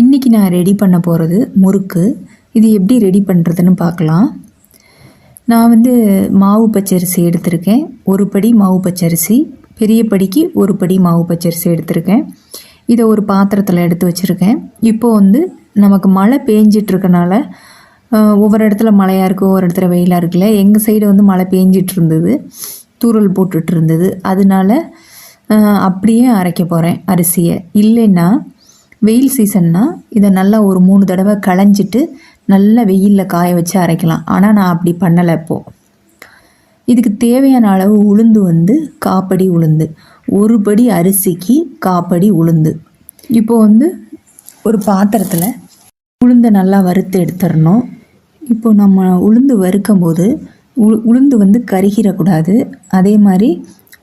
இன்றைக்கி நான் ரெடி பண்ண போகிறது முறுக்கு. இது எப்படி ரெடி பண்ணுறதுன்னு பார்க்கலாம். நான் மாவு பச்சரிசி எடுத்திருக்கேன். ஒரு படி மாவு பச்சரிசி, பெரிய படிக்கு ஒரு படி மாவு பச்சரிசி எடுத்திருக்கேன். இதை ஒரு பாத்திரத்தில் எடுத்து வச்சுருக்கேன். இப்போது நமக்கு மழை பேஞ்சிட்ருக்கனால ஒவ்வொரு இடத்துல மழையாக இருக்குது, ஒவ்வொரு இடத்துல வெயிலாக இருக்குல்ல. எங்கள் சைடு மழை பேஞ்சிட்டு இருந்தது, தூறல் போட்டுட்டு இருந்தது. அதனால அப்படியே அரைக்க போகிறேன் அரிசியை. இல்லைன்னா வெயில் சீசன்னா இதை நல்லா ஒரு 3 தடவை களைஞ்சிட்டு நல்லா வெயிலில் காய வச்சு அரைக்கலாம். ஆனால் நான் அப்படி பண்ணலை. இப்போது இதுக்கு தேவையான அளவு உளுந்து காப்படி உளுந்து, ஒரு படி அரிசிக்கு காப்படி உளுந்து. இப்போது ஒரு பாத்திரத்தில் உளுந்தை நல்லா வறுத்து எடுத்துடணும். இப்போது நம்ம உளுந்து வறுக்கும் போது உளுந்து கருகிடக்கூடாது. அதே மாதிரி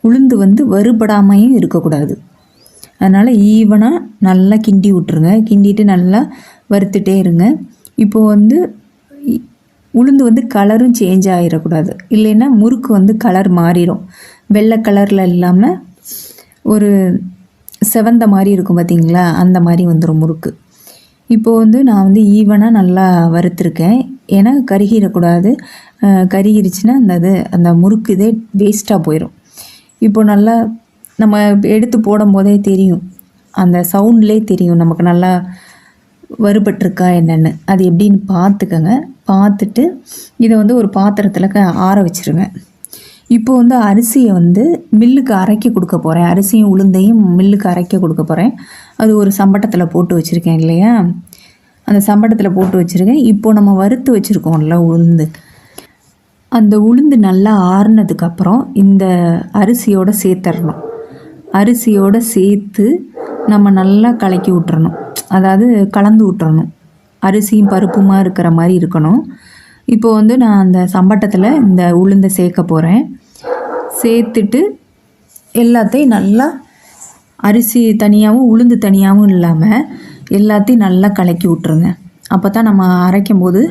உளுந்து வறுபடாமையும் இருக்கக்கூடாது. அதனால் ஈவனாக நல்லா கிண்டி விட்ருங்க. கிண்டிட்டு நல்லா வறுத்துட்டே இருங்க. இப்போது உளுந்து கலரும் சேஞ்ச் ஆகிடக்கூடாது. இல்லைன்னா முறுக்கு கலர் மாறிடும். வெள்ளை கலரில் இல்லாமல் ஒரு செவந்த மாதிரி இருக்கும் பார்த்திங்களா, அந்த மாதிரி வந்துடும் முறுக்கு. இப்போது நான் ஈவனாக நல்லா வறுத்துருக்கேன். ஏன்னா கருகிடக்கூடாது. கருகிருச்சுன்னா அந்த முறுக்கு இதே வேஸ்ட்டாக போயிடும். இப்போ நல்லா நம்ம எடுத்து போடும் போதே தெரியும், அந்த சவுண்ட்லேயே தெரியும் நமக்கு நல்லா வறுபட்டிருக்கா என்னென்னு. அது எப்படின்னு பார்த்துக்கங்க. பார்த்துட்டு இதை ஒரு பாத்திரத்தில் ஆற வச்சுருங்க. இப்போது அரிசியை மில்லுக்கு அரைக்க கொடுக்க போகிறேன். அரிசியும் உளுந்தையும் மில்லுக்கு அரைக்க கொடுக்க போகிறேன். அது ஒரு சம்பட்டத்தில் போட்டு வச்சுருக்கேன் இல்லையா, அந்த சம்பட்டத்தில் போட்டு வச்சுருக்கேன். இப்போது நம்ம வறுத்து வச்சுருக்கோம்ல உளுந்து, அந்த உளுந்து நல்லா ஆறுனதுக்கப்புறம் இந்த அரிசியோடு சேர்த்துடணும். அரிசியோடு சேர்த்து நம்ம நல்லா கலக்கி விட்டுறணும். அதாவது கலந்து விட்டுறணும். அரிசியும் பருப்புமா இருக்கிற மாதிரி இருக்கணும். இப்போது நான் அந்த சம்பட்டத்தில் இந்த உளுந்தை சேர்க்க போகிறேன். சேர்த்துட்டு எல்லாத்தையும் நல்லா, அரிசி தனியாகவும் உளுந்து தனியாகவும் இல்லாமல் எல்லாத்தையும் நல்லா கலக்கி விட்ருங்க. அப்போ தான் நம்ம அரைக்கும் போது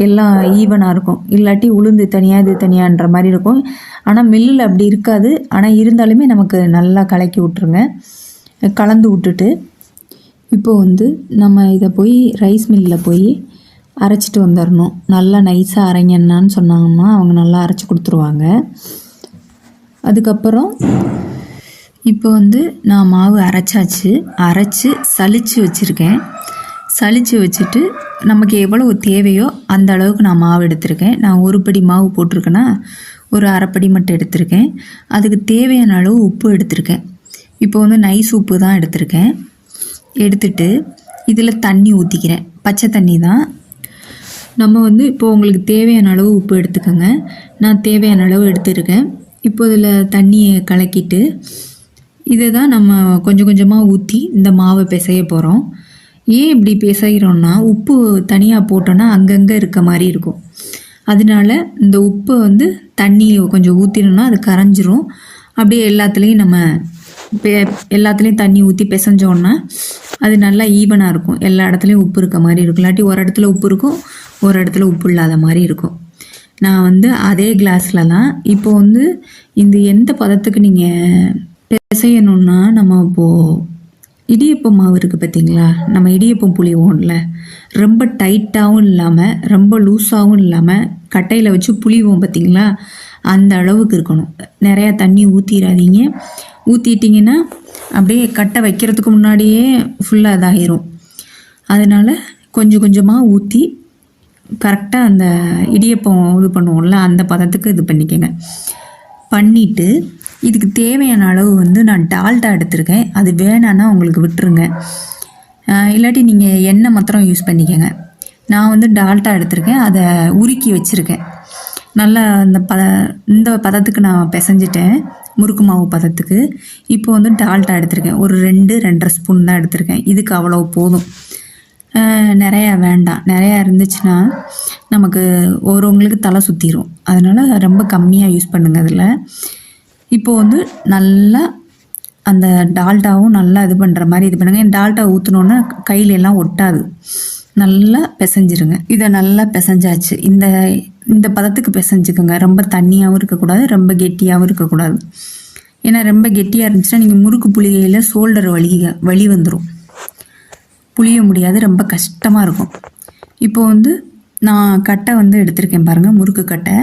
எல்லாம் ஈவனாக இருக்கும். இல்லாட்டி உளுந்து தனியாக இது தனியான்ற மாதிரி இருக்கும். ஆனால் மில்லில் அப்படி இருக்காது. ஆனால் இருந்தாலுமே நமக்கு நல்லா கலக்கி விட்ருங்க. கலந்து விட்டுட்டு இப்போது நம்ம இதை போய் ரைஸ் மில்லில் போய் அரைச்சிட்டு வந்துடணும். நல்லா நைஸாக அரைங்கன்னான்னு சொன்னாங்கன்னா அவங்க நல்லா அரைச்சி கொடுத்துருவாங்க. அதுக்கப்புறம் இப்போ நான் மாவு அரைச்சாச்சு. அரைச்சி சலித்து வச்சுருக்கேன். சலித்து வச்சுட்டு நமக்கு எவ்வளவு தேவையோ அந்த அளவுக்கு நான் மாவு எடுத்திருக்கேன். நான் ஒரு படி மாவு போட்டிருக்கேன்னா ஒரு அரைப்படி மட்டும் எடுத்திருக்கேன். அதுக்கு தேவையான அளவு உப்பு எடுத்திருக்கேன். இப்போ நைஸ் உப்பு தான் எடுத்திருக்கேன். எடுத்துட்டு இதில் தண்ணி ஊற்றிக்கிறேன். பச்சை தண்ணி தான். நம்ம இப்போ உங்களுக்கு தேவையான அளவு உப்பு எடுத்துக்கோங்க. நான் தேவையான அளவு எடுத்துருக்கேன். இப்போ இதில் தண்ணியை கலக்கிட்டு இதை தான் நம்ம கொஞ்சம் கொஞ்சமாக ஊற்றி இந்த மாவை பிசைய போகிறோம். ஏன் இப்படி பிசைகிறோன்னா, உப்பு தனியாக போட்டோன்னா அங்கங்கே இருக்க மாதிரி இருக்கும். அதனால இந்த உப்பை தண்ணியை கொஞ்சம் ஊற்றினோன்னா அது கரைஞ்சிரும். அப்படியே எல்லாத்துலேயும் நம்ம எல்லாத்துலேயும் தண்ணி ஊற்றி பிசைஞ்சோன்னா அது நல்லா ஈவனாக இருக்கும். எல்லா இடத்துலையும் உப்பு இருக்க மாதிரி இருக்கும். இல்லாட்டி ஒரு இடத்துல உப்பு இருக்கும், ஒரு இடத்துல உப்பு இல்லாத மாதிரி இருக்கும். நான் அதே கிளாஸில் தான் இப்போ இந்த எந்த பதத்துக்கு நீங்கள் பிசையணுன்னா, நம்ம இப்போது இடியப்பம் மாவு இருக்குது பார்த்திங்களா, நம்ம இடியப்பம் புளிவோம்ல, ரொம்ப டைட்டாகவும் இல்லாமல் ரொம்ப லூஸாகவும் இல்லாமல் கட்டையில் வச்சு புளிவோம் பார்த்திங்களா, அந்த அளவுக்கு இருக்கணும். நிறையா தண்ணி ஊற்றிடாதீங்க. ஊற்றிட்டிங்கன்னா அப்படியே கட்டை வைக்கிறதுக்கு முன்னாடியே ஃபுல்லாக இதாகிரும். அதனால் கொஞ்சம் கொஞ்சமாக ஊற்றி கரெக்டாக அந்த இடியப்பம் இது பண்ணுவோம்ல, அந்த பதத்துக்கு இது பண்ணிக்கோங்க. பண்ணிவிட்டு இதுக்கு தேவையான அளவு நான் டால்டா எடுத்திருக்கேன். அது வேணான்னா உங்களுக்கு விட்டுருங்க. இல்லாட்டி நீங்கள் எண்ணெய் மாத்திரம் யூஸ் பண்ணிக்கோங்க. நான் டால்டா எடுத்திருக்கேன். அதை உருக்கி வச்சுருக்கேன். நல்லா இந்த பதத்துக்கு நான் பிசைஞ்சிட்டேன், முறுக்கு மாவு பதத்துக்கு. இப்போ டால்டா எடுத்திருக்கேன். ஒரு 2-2.5 ஸ்பூன் தான் எடுத்திருக்கேன். இதுக்கு அவ்வளோ போதும். நிறையா வேண்டாம். நிறையா இருந்துச்சுன்னா நமக்கு ஒருவங்களுக்கு தலை சுற்றிடும். அதனால் ரொம்ப கம்மியாக யூஸ் பண்ணுங்கள் அதில். இப்போது நல்லா அந்த டால்டாவும் நல்லா இது பண்ணுற மாதிரி இது பண்ணுங்கள். டால்டா ஊற்றினோன்னா கையிலெல்லாம் ஒட்டாது. நல்லா பிசைஞ்சிருங்க. இதை நல்லா பிசைஞ்சாச்சு. இந்த பதத்துக்கு பிசைஞ்சுக்கோங்க. ரொம்ப தண்ணியாகவும் இருக்கக்கூடாது, ரொம்ப கெட்டியாகவும் இருக்கக்கூடாது. ஏன்னா ரொம்ப கெட்டியாக இருந்துச்சுன்னா நீங்கள் முறுக்கு புளிகையில் ஷோல்டர் வலி வந்துடும். புளிய முடியாது, ரொம்ப கஷ்டமாக இருக்கும். இப்போ வந்து நான் கட்டை வந்து எடுத்திருக்கேன் பாருங்கள், முறுக்கு கட்டை.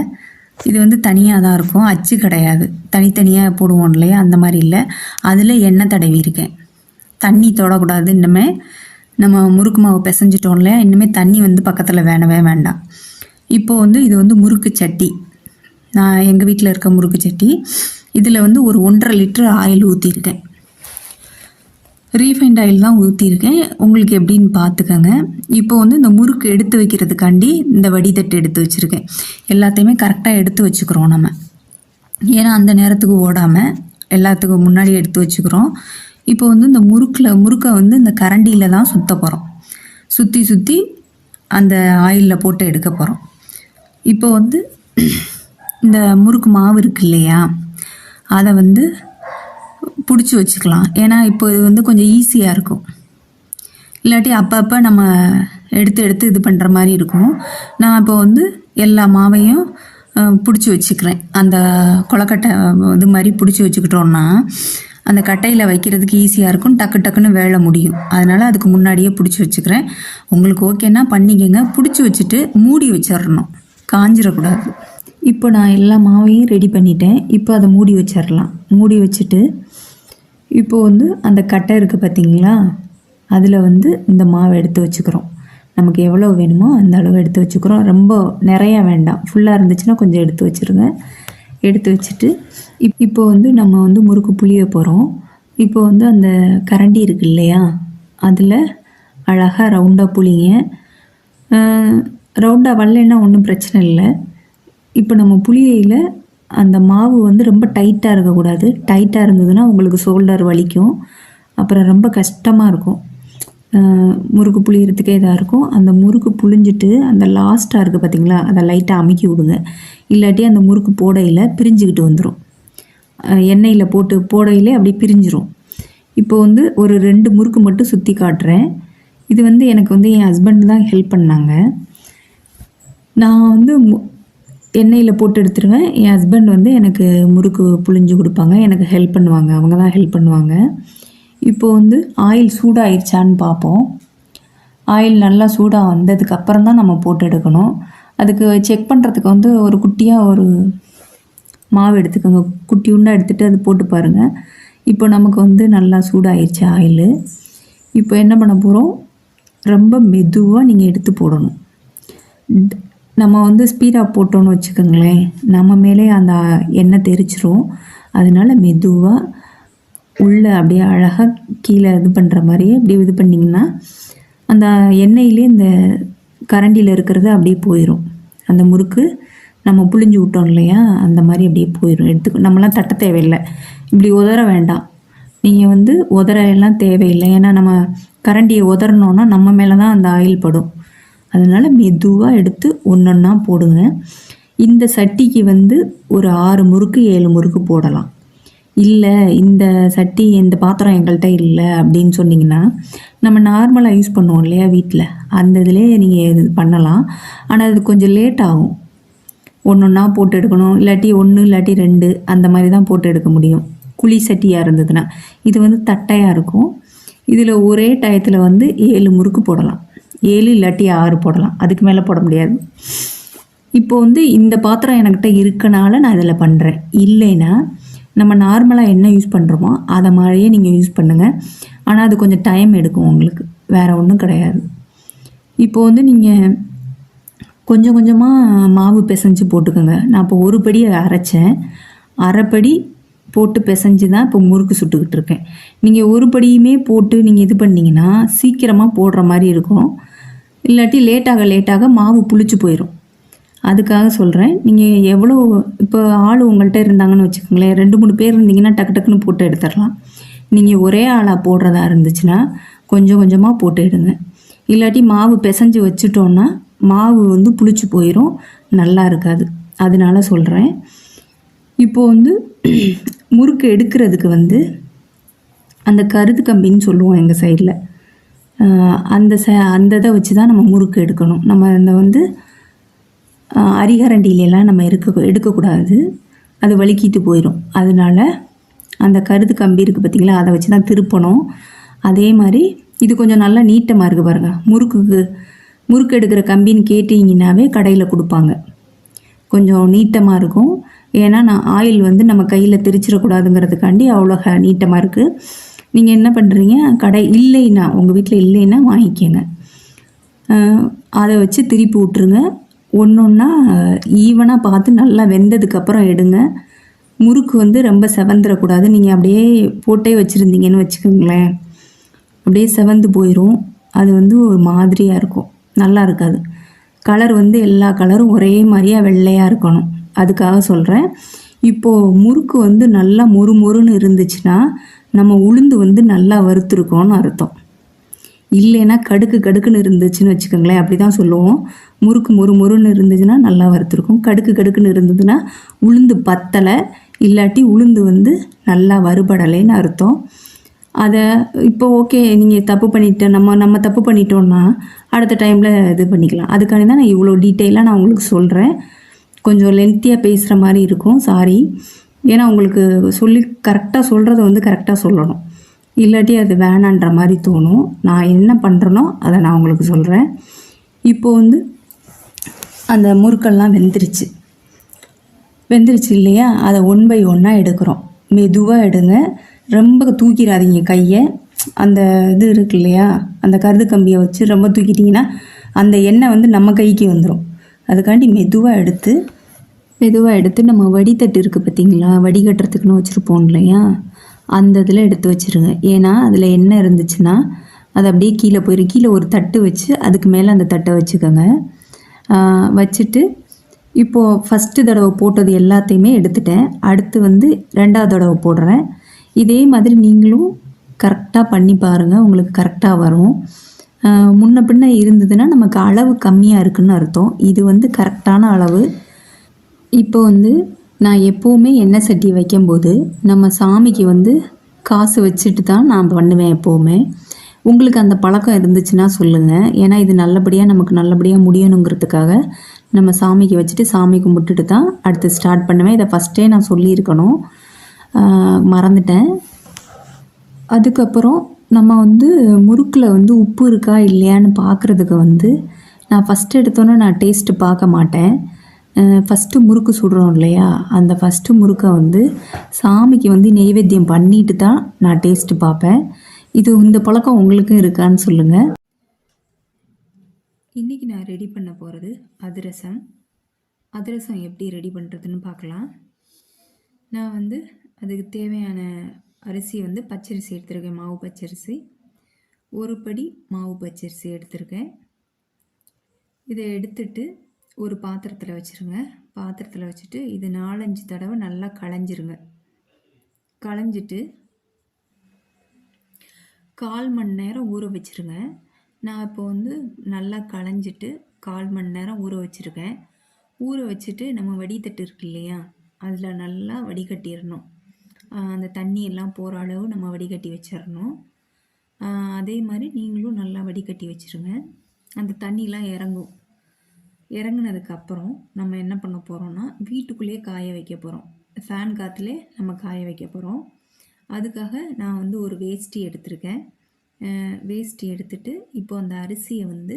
இது வந்து தனியாக தான் இருக்கும், அச்சு கிடையாது. தனித்தனியாக போடுவோம் இல்லையா, அந்த மாதிரி இல்லை. அதில் எண்ணெய் தடவி இருக்கேன். தண்ணி தொடக்கூடாது. இன்னுமே நம்ம முறுக்கு மாவு பிசைஞ்சிட்டோம் இல்லையா, இன்னுமே தண்ணி வந்து பக்கத்தில் வேணவே வேண்டாம். இப்போ வந்து இது வந்து முறுக்கு சட்டி. நான் எங்கள் வீட்டில் இருக்க முறுக்கு சட்டி. இதில் வந்து ஒரு 1.5 லிட்டர் ஆயில் ஊற்றிருக்கேன். ரீஃபைண்ட் ஆயில் தான் ஊற்றிருக்கேன். உங்களுக்கு எப்படின்னு பார்த்துக்கோங்க. இப்போ வந்து இந்த முறுக்கு எடுத்து வைக்கிறதுக்காண்டி இந்த வடிதட்டு எடுத்து வச்சுருக்கேன். எல்லாத்தையுமே கரெக்டாக எடுத்து வச்சுக்கிறோம் நம்ம. ஏன்னா அந்த நேரத்துக்கு ஓடாமல் எல்லாத்துக்கும் முன்னாடி எடுத்து வச்சுக்கிறோம். இப்போ வந்து இந்த முறுக்கை வந்து இந்த கரண்டியில் தான் சுற்ற போகிறோம். சுற்றி அந்த ஆயிலில் போட்டு எடுக்க போகிறோம். இப்போ வந்து இந்த முறுக்கு மாவு இருக்கு இல்லையா, அதை வந்து பிடிச்சி வச்சுக்கலாம். ஏன்னா இப்போ இது வந்து கொஞ்சம் ஈஸியாக இருக்கும். இல்லாட்டி அப்பப்போ நம்ம எடுத்து இது பண்ணுற மாதிரி இருக்கும். நான் இப்போ வந்து எல்லா மாவையும் பிடிச்சி வச்சுக்கிறேன். அந்த கொலக்கட்டை இது மாதிரி பிடிச்சி வச்சுக்கிட்டோன்னா அந்த கட்டையில் வைக்கிறதுக்கு ஈஸியாக இருக்கும், டக்குன்னு வேலை முடியும். அதனால் அதுக்கு முன்னாடியே பிடிச்சி வச்சுக்கிறேன். உங்களுக்கு ஓகேன்னா பண்ணிக்கங்க. பிடிச்சி வச்சுட்டு மூடி வச்சிடணும், காஞ்சிடக்கூடாது. இப்போ நான் எல்லா மாவையும் ரெடி பண்ணிட்டேன். இப்போ அதை மூடி வச்சிடலாம். மூடி வச்சுட்டு இப்போது வந்து அந்த கட்டை இருக்குது பார்த்தீங்களா, அதில் வந்து இந்த மாவை எடுத்து வச்சுக்கிறோம். நமக்கு எவ்வளோ வேணுமோ அந்த அளவு எடுத்து வச்சுக்கிறோம். ரொம்ப நிறையா வேண்டாம், ஃபுல்லாக இருந்துச்சுன்னா கொஞ்சம் எடுத்து வச்சுருங்க. எடுத்து வச்சுட்டு இப்போ வந்து நம்ம வந்து முறுக்கு புளிய போகிறோம். இப்போ வந்து அந்த கரண்டி இருக்குது இல்லையா, அதில் அழகாக ரவுண்டாக புளிங்க. ரவுண்டாக வரலைன்னா ஒன்றும் பிரச்சனை இல்லை. இப்போ நம்ம புளியையில் அந்த மாவு வந்து ரொம்ப டைட்டாக இருக்கக்கூடாது. டைட்டாக இருந்ததுன்னா உங்களுக்கு ஷோல்டர் வலிக்கும், அப்புறம் ரொம்ப கஷ்டமாக இருக்கும். முறுக்கு புளியறதுக்கே இதாக இருக்கும். அந்த முறுக்கு புளிஞ்சிட்டு அந்த லாஸ்ட்டாக இருக்குது பார்த்திங்களா, அதை லைட்டாக அமுக்கி விடுங்க. இல்லாட்டி அந்த முறுக்கு போடையில் பிரிஞ்சுக்கிட்டு வந்துடும். எண்ணெயில் போட்டு போடையிலே அப்படியே பிரிஞ்சிரும். இப்போ வந்து ஒரு 2 முறுக்கு மட்டும் சுற்றி காட்டுறேன். இது வந்து எனக்கு வந்து என் ஹஸ்பண்ட் தான் ஹெல்ப் பண்ணாங்க. நான் வந்து எண்ணெயில் போட்டு எடுத்துருவேன். என் ஹஸ்பண்ட் வந்து எனக்கு முறுக்கு புளிஞ்சு கொடுப்பாங்க, எனக்கு ஹெல்ப் பண்ணுவாங்க. அவங்க தான் ஹெல்ப் பண்ணுவாங்க. இப்போது வந்து ஆயில் சூடாகிடுச்சான்னு பார்ப்போம். ஆயில் நல்லா சூடாக வந்ததுக்கப்புறம் தான் நம்ம போட்டு எடுக்கணும். அதுக்கு செக் பண்ணுறதுக்கு வந்து ஒரு குட்டியாக ஒரு மாவு எடுத்துக்கோங்க. குட்டி உண்டாக எடுத்துகிட்டு அது போட்டு பாருங்கள். இப்போ நமக்கு வந்து நல்லா சூடாகிடுச்சு ஆயில். இப்போ என்ன பண்ண போகிறோம், ரொம்ப மெதுவாக நீங்கள் எடுத்து போடணும். நம்ம வந்து ஸ்பீடாக போட்டோன்னு வச்சுக்கோங்களேன், நம்ம மேலே அந்த எண்ணெய் தெரிச்சிரும். அதனால் மெதுவாக உள்ளே அப்படியே அழகாக கீழே இது பண்ணுற மாதிரியே இப்படி இது பண்ணிங்கன்னா அந்த எண்ணெயிலே இந்த கரண்டியில் இருக்கிறது அப்படியே போயிடும். அந்த முறுக்கு நம்ம புளிஞ்சு விட்டோம் இல்லையா, அந்த மாதிரி அப்படியே போயிடும். நம்மளாம் தட்ட தேவையில்லை, இப்படி உதற வேண்டாம். நீங்கள் வந்து உதற எல்லாம் தேவையில்லை. ஏன்னா நம்ம கரண்டியை உதறனோன்னா நம்ம மேலே தான் அந்த ஆயில் படும். அதனால் மெதுவாக எடுத்து ஒன்றொன்னா போடுங்க. இந்த சட்டிக்கு வந்து ஒரு 6 முறுக்கு 7 முறுக்கு போடலாம். இல்லை இந்த சட்டி இந்த பாத்திரம் எங்கள்கிட்ட இல்லை அப்படின்னு சொன்னிங்கன்னா, நம்ம நார்மலாக யூஸ் பண்ணுவோம் இல்லையா வீட்டில், அந்த இதிலே நீங்கள் இது பண்ணலாம். ஆனால் அது கொஞ்சம் லேட் ஆகும். ஒன்றா போட்டு எடுக்கணும். இல்லாட்டி 1 இல்லாட்டி 2 அந்த மாதிரி தான் போட்டு எடுக்க முடியும், குழி சட்டியாக இருந்ததுன்னா. இது வந்து தட்டையாக இருக்கும். இதில் ஒரே டயத்தில் வந்து 7 முறுக்கு போடலாம். 7 இல்லாட்டி 6 போடலாம், அதுக்கு மேலே போட முடியாது. இப்போ வந்து இந்த பாத்திரம் என்கிட்ட இருக்கனால நான் இதில் பண்ணுறேன். இல்லைன்னா நம்ம நார்மலாக என்ன யூஸ் பண்ணுறோமோ அதை மாதிரியே நீங்கள் யூஸ் பண்ணுங்கள். ஆனால் அது கொஞ்சம் டைம் எடுக்கும் உங்களுக்கு, வேறு ஒன்றும் கிடையாது. இப்போது வந்து நீங்கள் கொஞ்சம் கொஞ்சமாக மாவு பிசைஞ்சு போட்டுக்கோங்க. நான் இப்போ ஒரு படி அரைச்சேன், அரைப்படி போட்டு பிசைஞ்சு தான் இப்போ முறுக்கு சுட்டுக்கிட்டு இருக்கேன். நீங்கள் ஒரு படியுமே போட்டு நீங்கள் இது பண்ணிங்கன்னா சீக்கிரமாக போடுற மாதிரி இருக்கும். இல்லாட்டி லேட்டாக மாவு புளிச்சு போயிடும். அதுக்காக சொல்கிறேன். நீங்கள் எவ்வளோ இப்போ ஆள் உங்கள்கிட்ட இருந்தாங்கன்னு வச்சுக்கோங்களேன், 2-3 பேர் இருந்தீங்கன்னா டக்குன்னு போட்டு எடுத்துடலாம். நீங்கள் ஒரே ஆளாக போடுறதா இருந்துச்சுன்னா கொஞ்சம் கொஞ்சமாக போட்டு எடுங்க. இல்லாட்டி மாவு பிசைஞ்சு வச்சுட்டோன்னா மாவு வந்து புளிச்சு போயிடும், நல்லா இருக்காது. அதனால சொல்கிறேன். இப்போது வந்து முறுக்கு எடுக்கிறதுக்கு வந்து அந்த கருது கம்பின்னு சொல்லுவோம் எங்கள் சைடில், அந்த இதை வச்சு தான் நம்ம முறுக்கு எடுக்கணும். நம்ம இந்த வந்து அரிகரண்டிலெலாம் நம்ம எடுக்கக்கூடாது, அது வலிக்கிட்டு போயிடும். அதனால் அந்த கருது கம்பி இருக்குது பார்த்திங்களா, அதை வச்சு தான் திருப்பணும். அதே மாதிரி இது கொஞ்சம் நல்லா நீட்டமாக இருக்குது பாருங்கள். முறுக்கு எடுக்கிற கம்பின்னு கேட்டிங்கன்னாவே கடையில் கொடுப்பாங்க. கொஞ்சம் நீட்டமாக இருக்கும். ஏன்னா நான் ஆயில் வந்து நம்ம கையில் திரிச்சிடக்கூடாதுங்கிறதுக்காண்டி அவ்வளோ நீட்டமாக இருக்குது. நீங்கள் என்ன பண்ணுறீங்க, கடை இல்லைன்னா உங்கள் வீட்டில் இல்லைன்னா வாங்கிக்கோங்க. அதை வச்சு திருப்பி விட்ருங்க. ஒன்று ஒன்றா ஈவனாக பார்த்து நல்லா வெந்ததுக்கப்புறம் எடுங்க. முறுக்கு வந்து ரொம்ப செவந்துடக்கூடாது. நீங்கள் அப்படியே போட்டே வச்சுருந்தீங்கன்னு வச்சுக்கோங்களேன், அப்படியே செவந்து போயிடும். அது வந்து ஒரு மாதிரியாக இருக்கும், நல்லா இருக்காது. கலர் வந்து எல்லா கலரும் ஒரே மாதிரியாக வெள்ளையாக இருக்கணும், அதுக்காக சொல்கிறேன். இப்போது முறுக்கு வந்து நல்லா மொறுன்னு இருந்துச்சுன்னா நம்ம உளுந்து வந்து நல்லா வறுத்துருக்கோன்னு அர்த்தம். இல்லைன்னா கடுக்குன்னு இருந்துச்சுன்னு வச்சுக்கோங்களேன், அப்படி தான் சொல்லுவோம். முறுக்கு மொறுன்னு இருந்துச்சுன்னா நல்லா வறுத்துருக்கும். கடுக்குன்னு இருந்ததுன்னா உளுந்து பத்தலை, இல்லாட்டி உளுந்து வந்து நல்லா வறுபடலைன்னு அர்த்தம். அதை இப்போ ஓகே, நீங்கள் தப்பு பண்ணிட்டு நம்ம தப்பு பண்ணிட்டோன்னா அடுத்த டைமில் இது பண்ணிக்கலாம். அதுக்காண்டி தான் நான் இவ்வளோ டீட்டெயிலாக நான் உங்களுக்கு சொல்கிறேன். கொஞ்சம் லென்த்தியாக பேசுகிற மாதிரி இருக்கும், சாரி. ஏன்னா உங்களுக்கு சொல்லி கரெக்டாக சொல்கிறத வந்து கரெக்டாக சொல்லணும், இல்லாட்டி அது வேணான்ற மாதிரி தோணும். நான் என்ன பண்ணுறேனோ அதை நான் உங்களுக்கு சொல்கிறேன். இப்போது வந்து அந்த முறுக்கெல்லாம் வெந்துருச்சு இல்லையா, அதை 1 by 1 எடுக்கிறோம். மெதுவாக எடுங்க, ரொம்ப தூக்கிடாதீங்க கையை. அந்த இது இருக்கு இல்லையா, அந்த கருது கம்பியை வச்சு ரொம்ப தூக்கிட்டிங்கன்னா அந்த எண்ணெய் வந்து நம்ம கைக்கு வந்துடும். அதுக்காண்டி மெதுவாக எடுத்து நம்ம வடித்தட்டு இருக்குது பார்த்தீங்களா, வடிகட்டுறதுக்குன்னு வச்சுருப்போம் இல்லையா, அந்த இதில் எடுத்து வச்சுருங்க. ஏன்னா அதில் எண்ணெய் இருந்துச்சுன்னா அது அப்படியே கீழே போயிடும். கீழே ஒரு தட்டு வச்சு அதுக்கு மேலே அந்த தட்டை வச்சுக்கோங்க. வச்சுட்டு இப்போது ஃபஸ்ட்டு தடவை போட்டது எல்லாத்தையுமே எடுத்துட்டேன். அடுத்து வந்து 2வது தடவை போடுறேன். இதே மாதிரி நீங்களும் கரெக்டாக பண்ணி பாருங்கள், உங்களுக்கு கரெக்டாக வரும். முன்ன பின்ன இருந்ததுன்னா நமக்கு அளவு கம்மியாக இருக்குதுன்னு அர்த்தம். இது வந்து கரெக்டான அளவு. இப்போ வந்து நான் எப்போவுமே எண்ணெய் சட்டி வைக்கும்போது நம்ம சாமிக்கு வந்து காசு வச்சுட்டு தான் நான் பண்ணுவேன் எப்போவுமே. உங்களுக்கு அந்த பழக்கம் இருந்துச்சுன்னா சொல்லுங்கள். ஏன்னா இது நமக்கு நல்லபடியாக முடியணுங்கிறதுக்காக நம்ம சாமிக்கு வச்சுட்டு சாமி கும்பிட்டுட்டு தான் அடுத்து ஸ்டார்ட் பண்ணுவேன். இதை ஃபஸ்ட்டே நான் சொல்லியிருக்கணும், மறந்துட்டேன். அதுக்கப்புறம் நம்ம வந்து முறுக்கில் வந்து உப்பு இருக்கா இல்லையான்னு பார்க்குறதுக்கு வந்து நான் ஃபஸ்ட்டு எடுத்தோன்னே நான் டேஸ்ட்டு பார்க்க மாட்டேன். ஃபஸ்ட்டு முறுக்கு சுடுறோம் இல்லையா, அந்த ஃபஸ்ட்டு முறுக்கை வந்து சாமிக்கு வந்து நெய்வேத்தியம் பண்ணிட்டு தான் நான் டேஸ்ட்டு பார்ப்பேன். இந்த பழக்கம் உங்களுக்கும் இருக்கான்னு சொல்லுங்கள். இன்றைக்கி நான் ரெடி பண்ண போகிறது அதிரசம். அதிரசம் எப்படி ரெடி பண்ணுறதுன்னு பார்க்கலாம். நான் வந்து அதுக்கு தேவையான அரிசி வந்து பச்சரிசி எடுத்துருக்கேன், மாவு பச்சரிசி. 1 படி மாவு பச்சரிசி எடுத்திருக்கேன். இதை எடுத்துட்டு ஒரு பாத்திரத்தில் வச்சுருங்க. பாத்திரத்தில் வச்சுட்டு இது 4-5 தடவை நல்லா களைஞ்சிருங்க. களைஞ்சிட்டு 1/4 மணி நேரம் ஊற வச்சுருங்க. நான் இப்போ வந்து நல்லா களைஞ்சிட்டு 1/4 மணி நேரம் ஊற வச்சுருக்கேன். ஊற வச்சுட்டு நம்ம வடித்தட்டு இருக்கு இல்லையா, அதில் நல்லா வடிகட்டிடணும். அந்த தண்ணியெல்லாம் போகிற அளவு நம்ம வடிகட்டி வச்சிடணும். அதே மாதிரி நீங்களும் நல்லா வடிகட்டி வச்சுருங்க. அந்த தண்ணிலாம் இறங்குனதுக்கப்புறம் நம்ம என்ன பண்ண போகிறோம்னா வீட்டுக்குள்ளேயே காய வைக்க போகிறோம். ஃபேன் காற்றுலே நம்ம காய வைக்க போகிறோம். அதுக்காக நான் வந்து ஒரு வேஷ்டி எடுத்திருக்கேன். வேஷ்டி எடுத்துட்டு இப்போ அந்த அரிசியை வந்து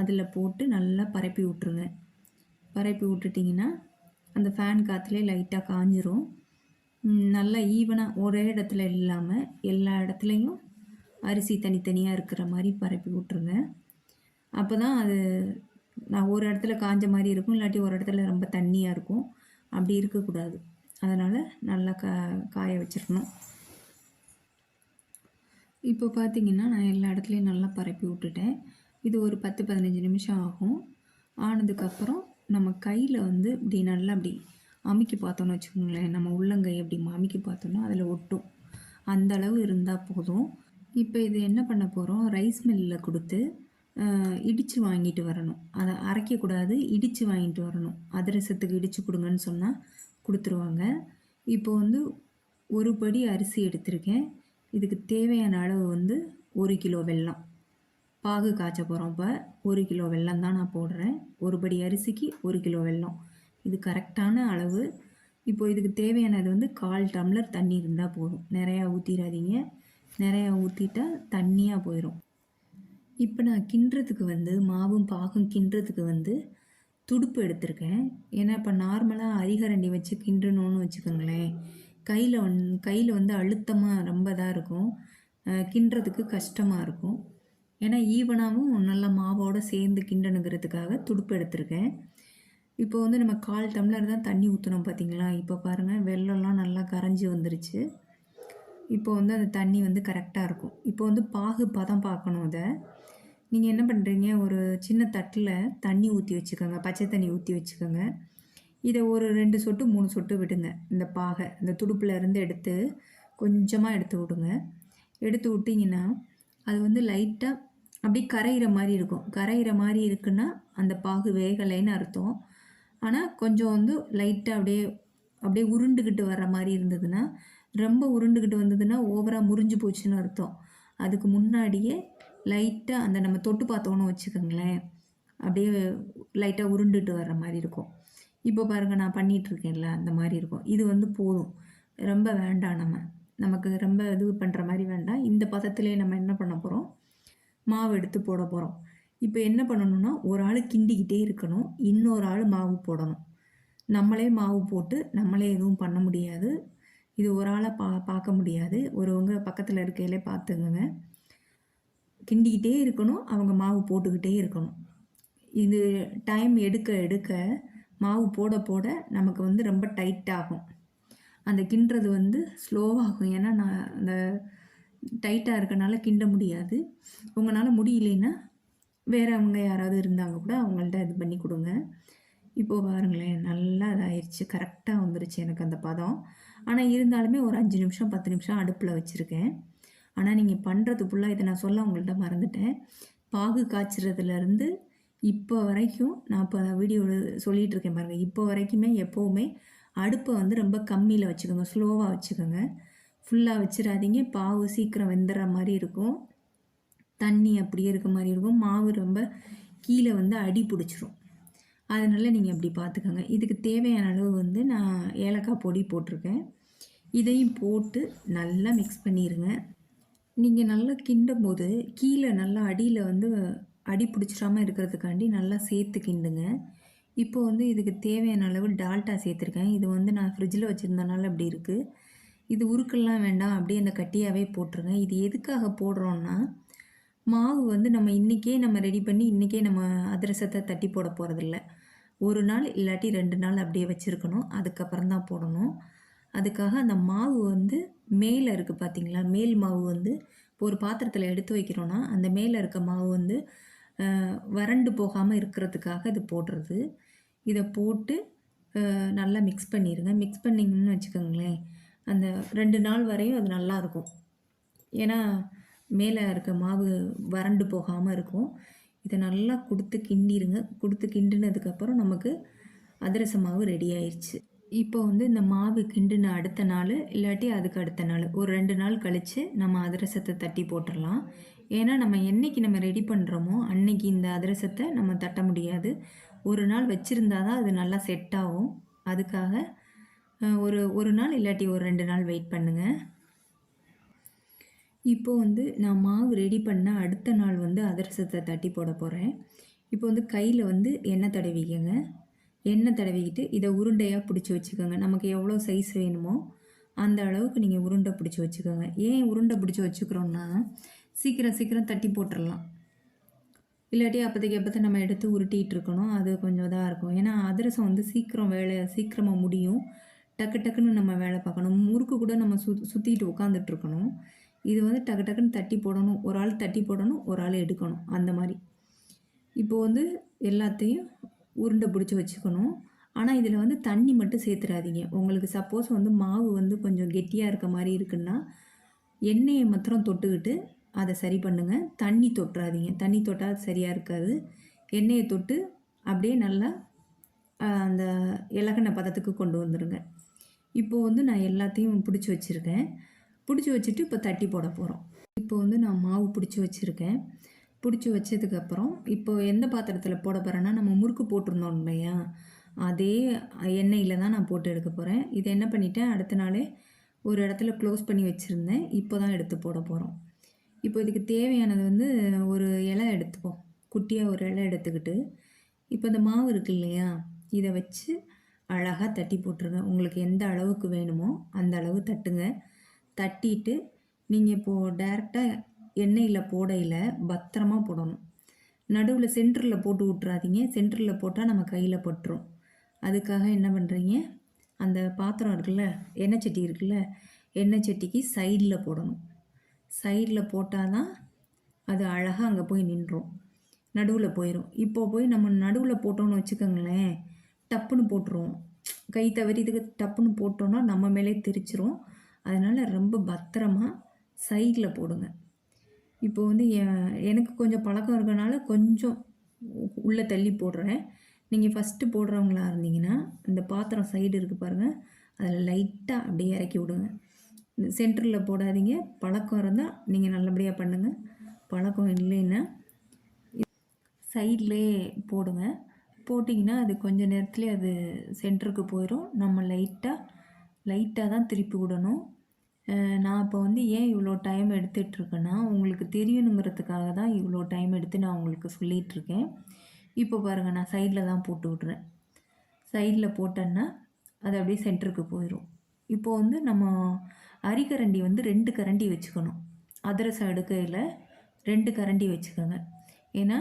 அதில் போட்டு நல்லா பரப்பி விட்ருங்க. பரப்பி விட்டுட்டிங்கன்னா அந்த ஃபேன் காற்றுலே லைட்டாக காஞ்சிரும். நல்லா ஈவனாக ஒரே இடத்துல இல்லாமல் எல்லா இடத்துலையும் அரிசி தனித்தனியாக இருக்கிற மாதிரி பரப்பி விட்ருங்க. அப்போ தான் அது நான் ஒரு இடத்துல காஞ்ச மாதிரி இருக்கும், இல்லாட்டி ஒரு இடத்துல ரொம்ப தண்ணியாக இருக்கும். அப்படி இருக்கக்கூடாது. அதனால் நல்லா காய வச்சிடணும். இப்போ பார்த்திங்கன்னா நான் எல்லா இடத்துலையும் நல்லா பரப்பி விட்டுட்டேன். இது ஒரு 10-15 நிமிஷம் ஆகும். ஆனதுக்கப்புறம் நம்ம கையில் வந்து இப்படி நல்லா அப்படி அமுக்கி பார்த்தோன்னு வச்சுக்கோங்களேன், நம்ம உள்ளங்கை அப்படி அமுக்கி பார்த்தோன்னா அதில் ஒட்டும். அந்த அளவு இருந்தால் போதும். இப்போ இது என்ன பண்ண போகிறோம், ரைஸ் மில்லில் கொடுத்து இடித்து வாங்கிட்டு வரணும். அதை அரைக்கக்கூடாது, இடித்து வாங்கிட்டு வரணும். அதிரசத்துக்கு இடித்து கொடுங்கன்னு சொன்னால் கொடுத்துருவாங்க. இப்போ வந்து 1 படி அரிசி எடுத்திருக்கேன். இதுக்கு தேவையான அளவு வந்து 1 கிலோ வெல்லம். பாகு காய்ச்ச போகிறோம். இப்போ 1 கிலோ வெல்லம் தான் நான் போடுறேன். 1 படி அரிசிக்கு 1 கிலோ வெல்லம், இது கரெக்டான அளவு. இப்போ இதுக்கு தேவையானது வந்து 1/4 டம்ளர் தண்ணி இருந்தால் போதும், நிறையா ஊற்றிடாதீங்க. நிறையா ஊற்றிட்டா தண்ணியாக போயிடும். இப்போ நான் கிண்டுறதுக்கு வந்து மாவும் பாகும் கிண்டுறதுக்கு வந்து துடுப்பு எடுத்திருக்கேன். ஏன்னா இப்போ நார்மலாக அரிகரண்டி வச்சு கிண்டணும்னு வச்சுக்கோங்களேன், கையில் வந்து அழுத்தமாக ரொம்ப இதாக இருக்கும், கிண்டுறதுக்கு கஷ்டமாக இருக்கும். ஏன்னா ஈவனாகவும் நல்லா மாவோடு சேர்ந்து கிண்டணுங்கிறதுக்காக துடுப்பு எடுத்திருக்கேன். இப்போ வந்து நம்ம 1/4 டம்ளர் தான் தண்ணி ஊற்றணும் பார்த்தீங்களா. இப்போ பாருங்கள் வெல்லம்லாம் நல்லா கரைஞ்சி வந்துருச்சு. இப்போ வந்து அந்த தண்ணி வந்து கரெக்டாக இருக்கும். இப்போ வந்து பாகு பதம் பார்க்கணும். அதை நீங்கள் என்ன பண்ணுறீங்க, ஒரு சின்ன தட்டில் தண்ணி ஊற்றி வச்சுக்கோங்க, பச்சை தண்ணி ஊற்றி வச்சுக்கோங்க. இதை ஒரு 2 சொட்டு 3 சொட்டு விடுங்க. இந்த பாகை இந்த துடுப்பில் இருந்து எடுத்து கொஞ்சமாக எடுத்து விடுங்க. எடுத்து விட்டிங்கன்னா அது வந்து லைட்டாக அப்படியே கரையிற மாதிரி இருக்கும். கரையிற மாதிரி இருக்குன்னா அந்த பாகு வேகலைன்னு அர்த்தம். ஆனால் கொஞ்சம் வந்து லைட்டாக அப்படியே உருண்டுக்கிட்டு வர்ற மாதிரி இருந்ததுன்னா, ரொம்ப உருண்டுக்கிட்டு வந்ததுன்னா ஓவராக முறிஞ்சு போச்சுன்னு அர்த்தம். அதுக்கு முன்னாடியே லைட்டாக அந்த நம்ம தொட்டு பார்த்தோன்னு வச்சுக்கோங்களேன், அப்படியே லைட்டாக உருண்டுட்டு வர்ற மாதிரி இருக்கும். இப்போ பாருங்கள் நான் பண்ணிகிட்ருக்கேன்ல, அந்த மாதிரி இருக்கும். இது வந்து போதும், ரொம்ப வேண்டாம். நமக்கு ரொம்ப இது பண்ணுற மாதிரி வேண்டாம். இந்த பதத்திலே நம்ம என்ன பண்ண போகிறோம், மாவு எடுத்து போட போகிறோம். இப்போ என்ன பண்ணணும்னா, ஒரு ஆள் கிண்டிக்கிட்டே இருக்கணும், இன்னொரு ஆள் மாவு போடணும். நம்மளே மாவு போட்டு நம்மளே எதுவும் பண்ண முடியாது. இது ஒரு ஆளை பார்க்க முடியாது. ஒருவங்க பக்கத்தில் இருக்கையிலே பார்த்துக்குங்க. கிண்டிக்கிட்டே இருக்கணும், அவங்க மாவு போட்டுக்கிட்டே இருக்கணும். இது டைம் எடுக்க எடுக்க மாவு போட போட நமக்கு வந்து ரொம்ப டைட்டாகும். அந்த கிண்டுறது வந்து ஸ்லோவாகும். ஏன்னா நான் அந்த டைட்டாக இருக்கனால கிண்ட முடியாது. உங்களால் முடியலைன்னா வேறவங்க யாராவது இருந்தாங்க கூட அவங்கள்ட்ட இது பண்ணி கொடுங்க. இப்போது பாருங்களேன், நல்லா இதாகிடுச்சு, கரெக்டாக வந்துருச்சு எனக்கு அந்த பதம். ஆனால் இருந்தாலுமே ஒரு 5 நிமிஷம் 10 நிமிஷம் அடுப்பில் வச்சுருக்கேன். ஆனால் நீங்கள் பண்ணுறது ஃபுல்லாக இதை நான் சொல்ல உங்கள்கிட்ட மறந்துட்டேன். பாகு காய்ச்சறதுலேருந்து இப்போ வரைக்கும் நான் இப்போ வீடியோவில் சொல்லிகிட்டு இருக்கேன் பாருங்கள். இப்போ வரைக்குமே எப்போவுமே அடுப்பை வந்து ரொம்ப கம்மியில் வச்சுக்கோங்க, ஸ்லோவாக வச்சுக்கோங்க. ஃபுல்லாக வச்சிடாதீங்க. பாவு சீக்கிரம் வெந்துடுற மாதிரி இருக்கும், தண்ணி அப்படியே இருக்க மாதிரி இருக்கும், மாவு ரொம்ப கீழே வந்து அடி பிடிச்சிரும். அதனால் நீங்கள் அப்படி பார்த்துக்கோங்க. இதுக்கு தேவையான அளவு வந்து நான் ஏலக்காய் பொடி போட்டிருக்கேன். இதையும் போட்டு நல்லா மிக்ஸ் பண்ணிடுங்க. நீங்கள் நல்லா கிண்டும் போது கீழே நல்லா அடியில் வந்து அடி பிடிச்சிடாமல் இருக்கிறதுக்காண்டி நல்லா சேர்த்து கிண்டுங்க. இப்போ வந்து இதுக்கு தேவையான அளவு டால்டா சேர்த்துருக்கேன். இது வந்து நான் ஃப்ரிட்ஜில் வச்சுருந்தனால அப்படி இருக்குது. இது உருக்கெல்லாம் வேண்டாம், அப்படியே அந்த கட்டியாகவே போட்டுருங்க. இது எதுக்காக போடுறோன்னா, மாவு வந்து நம்ம இன்றைக்கே நம்ம ரெடி பண்ணி இன்றைக்கே நம்ம அதிரசத்தை தட்டி போட போகிறதில்ல. ஒரு நாள் இல்லாட்டி 2 நாள் அப்படியே வச்சுருக்கணும், அதுக்கப்புறம் தான் போடணும். அதுக்காக அந்த மாவு வந்து மேலே இருக்குது பார்த்தீங்களா, மேல் மாவு வந்து இப்போ ஒரு பாத்திரத்தில் எடுத்து வைக்கிறோன்னா அந்த மேலே இருக்க மாவு வந்து வறண்டு போகாமல் இருக்கிறதுக்காக இது போடுறது. இதை போட்டு நல்லா மிக்ஸ் பண்ணிடுங்க. மிக்ஸ் பண்ணிங்கன்னு வச்சுக்கோங்களேன், அந்த 2 நாள் வரையும் அது நல்லாயிருக்கும். ஏன்னா மேலே இருக்க மாவு வறண்டு போகாமல் இருக்கும். இதை நல்லா கொடுத்து கிண்டிடுங்க. கொடுத்து கிண்டினதுக்கப்புறம் நமக்கு அதிரச மாவு ரெடி ஆயிடுச்சு. இப்போ வந்து இந்த மாவு கிண்டின அடுத்த நாள் இல்லாட்டி அதுக்கு அடுத்த நாள் ஒரு 2 நாள் கழித்து நம்ம அதிரசத்தை தட்டி போட்டுடலாம். ஏன்னா நம்ம என்றைக்கு நம்ம ரெடி பண்ணுறோமோ அன்னைக்கு இந்த அதிரசத்தை நம்ம தட்ட முடியாது. ஒரு நாள் வச்சுருந்தா தான் அது நல்லா செட் ஆகும். அதுக்காக ஒரு நாள் இல்லாட்டி ஒரு 2 நாள் வெயிட் பண்ணுங்கள். இப்போது வந்து நான் மாவு ரெடி பண்ண அடுத்த நாள் வந்து அதிரசத்தை தட்டி போட போகிறேன். இப்போ வந்து கையில் வந்து எண்ணெய் தடவிக்கங்க. எண்ணெய் தடவிக்கிட்டு இதை உருண்டையாக பிடிச்சி வச்சுக்கோங்க. நமக்கு எவ்வளோ சைஸ் வேணுமோ அந்த அளவுக்கு நீங்கள் உருண்டை பிடிச்சி வச்சுக்கோங்க. ஏன் உருண்டை பிடிச்சி வச்சுக்கிறோன்னா, சீக்கிரம் தட்டி போட்டுடலாம். இல்லாட்டி அப்போதைக்கு நம்ம எடுத்து உருட்டிகிட்டு இருக்கணும், அது கொஞ்சம் இதாக இருக்கும். ஏன்னா அதிரசம் வந்து சீக்கிரமாக முடியும். டக்குன்னு நம்ம வேலை பார்க்கணும். முறுக்கு கூட நம்ம சுற்றிட்டு உட்காந்துட்ருக்கணும். இது வந்து டக்குன்னு தட்டி போடணும். ஒரு ஆள் தட்டி போடணும், ஒரு ஆள் எடுக்கணும், அந்த மாதிரி. இப்போது வந்து எல்லாத்தையும் உருண்டை பிடிச்சி வச்சுக்கணும். ஆனால் இதில் வந்து தண்ணி மட்டும் சேர்த்துடாதீங்க. உங்களுக்கு சப்போஸ் வந்து மாவு வந்து கொஞ்சம் கெட்டியாக இருக்க மாதிரி இருக்குன்னா எண்ணெயை மாத்திரம் தொட்டுக்கிட்டு அதை சரி பண்ணுங்கள். தண்ணி தொட்டுறாதீங்க. தண்ணி தொட்டால் சரியாக இருக்காது. எண்ணெயை தொட்டு அப்படியே நல்லா அந்த இலகுன பதத்துக்கு கொண்டு வந்துடுங்க. இப்போது வந்து நான் எல்லாத்தையும் பிடிச்சி வச்சுருக்கேன். பிடிச்சி வச்சுட்டு இப்போ தட்டி போட போகிறோம். இப்போ வந்து நான் மாவு பிடிச்சி வச்சுருக்கேன். பிடிச்சி வச்சதுக்கப்புறம் இப்போ எந்த பாத்திரத்தில் போட போகிறேன்னா, நம்ம முறுக்கு போட்டிருந்தோம் இல்லையா, அதே எண்ணெயில் தான் நான் போட்டு எடுக்க போகிறேன். இதை என்ன பண்ணிட்டேன், அடுத்த நாளே ஒரு இடத்துல க்ளோஸ் பண்ணி வச்சுருந்தேன். இப்போ தான் எடுத்து போட போகிறோம். இப்போ இதுக்கு தேவையானது வந்து ஒரு இலை எடுத்துப்போம். குட்டியாக ஒரு இலை எடுத்துக்கிட்டு, இப்போ இந்த மாவு இருக்கு இல்லையா, இதை வச்சு அழகாக தட்டி போட்டுருங்க. உங்களுக்கு எந்த அளவுக்கு வேணுமோ அந்த அளவு தட்டுங்க. தட்டிட்டு நீங்கள் இப்போது டேரெக்டாக எண்ணெயில் போடையில் பத்திரமா போடணும். நடுவில் சென்டரில் போட்டு விட்றாதீங்க. சென்டரில் போட்டால் நம்ம கையில் பட்டுரும். அதுக்காக என்ன பண்ணுறீங்க, அந்த பாத்திரம் இருக்குல்ல, எண்ணெய் சட்டி இருக்குல்ல, எண்ணெய் சட்டிக்கு சைடில் போடணும். சைடில் போட்டால் தான் அது அழகாக அங்கே போய் நின்றும். நடுவில் போயிடும். இப்போ போய் நம்ம நடுவில் போட்டோன்னு வச்சுக்கோங்களேன், டப்புன்னு போட்டுருவோம். கை தவறி இதுக்கு டப்புன்னு போட்டோன்னா நம்ம மேலே தெரிச்சிரும். அதனால் ரொம்ப பத்திரமா சைடில் போடுங்க. இப்போ வந்து எனக்கு கொஞ்சம் பழக்கம் இருக்கனால கொஞ்சம் உள்ளே தள்ளி போடுறேன். நீங்கள் ஃபஸ்ட்டு போடுறவங்களா இருந்தீங்கன்னா இந்த பாத்திரம் சைடு இருக்குது பாருங்கள், அதில் லைட்டாக அப்படியே இறக்கி விடுங்க. சென்டரில் போடாதீங்க. பழக்கம் இருந்தால் நீங்கள் நல்லபடியாக பண்ணுங்கள். பழக்கம் இல்லைன்னா சைட்லேயே போடுங்க. போட்டிங்கன்னா அது கொஞ்சம் நேரத்துலேயே அது சென்டருக்கு போயிடும். நம்ம லைட்டாக தான் திருப்பி விடணும். நான் இப்போ வந்து ஏன் இவ்வளோ டைம் எடுத்துகிட்ருக்கேன்னா, உங்களுக்கு தெரியணுங்கிறதுக்காக தான் இவ்வளோ டைம் எடுத்து நான் உங்களுக்கு சொல்லிகிட்ருக்கேன். இப்போ பாருங்கள், நான் சைடில் தான் போட்டு விட்றேன். சைடில் போட்டேன்னா அது அப்படியே சென்டருக்கு போயிடும். இப்போது வந்து நம்ம அரிக்கரண்டி வந்து 2 கரண்டி வச்சுக்கணும். அதிரசம் எடுக்கையில் 2 கரண்டி வச்சுக்கோங்க. ஏன்னா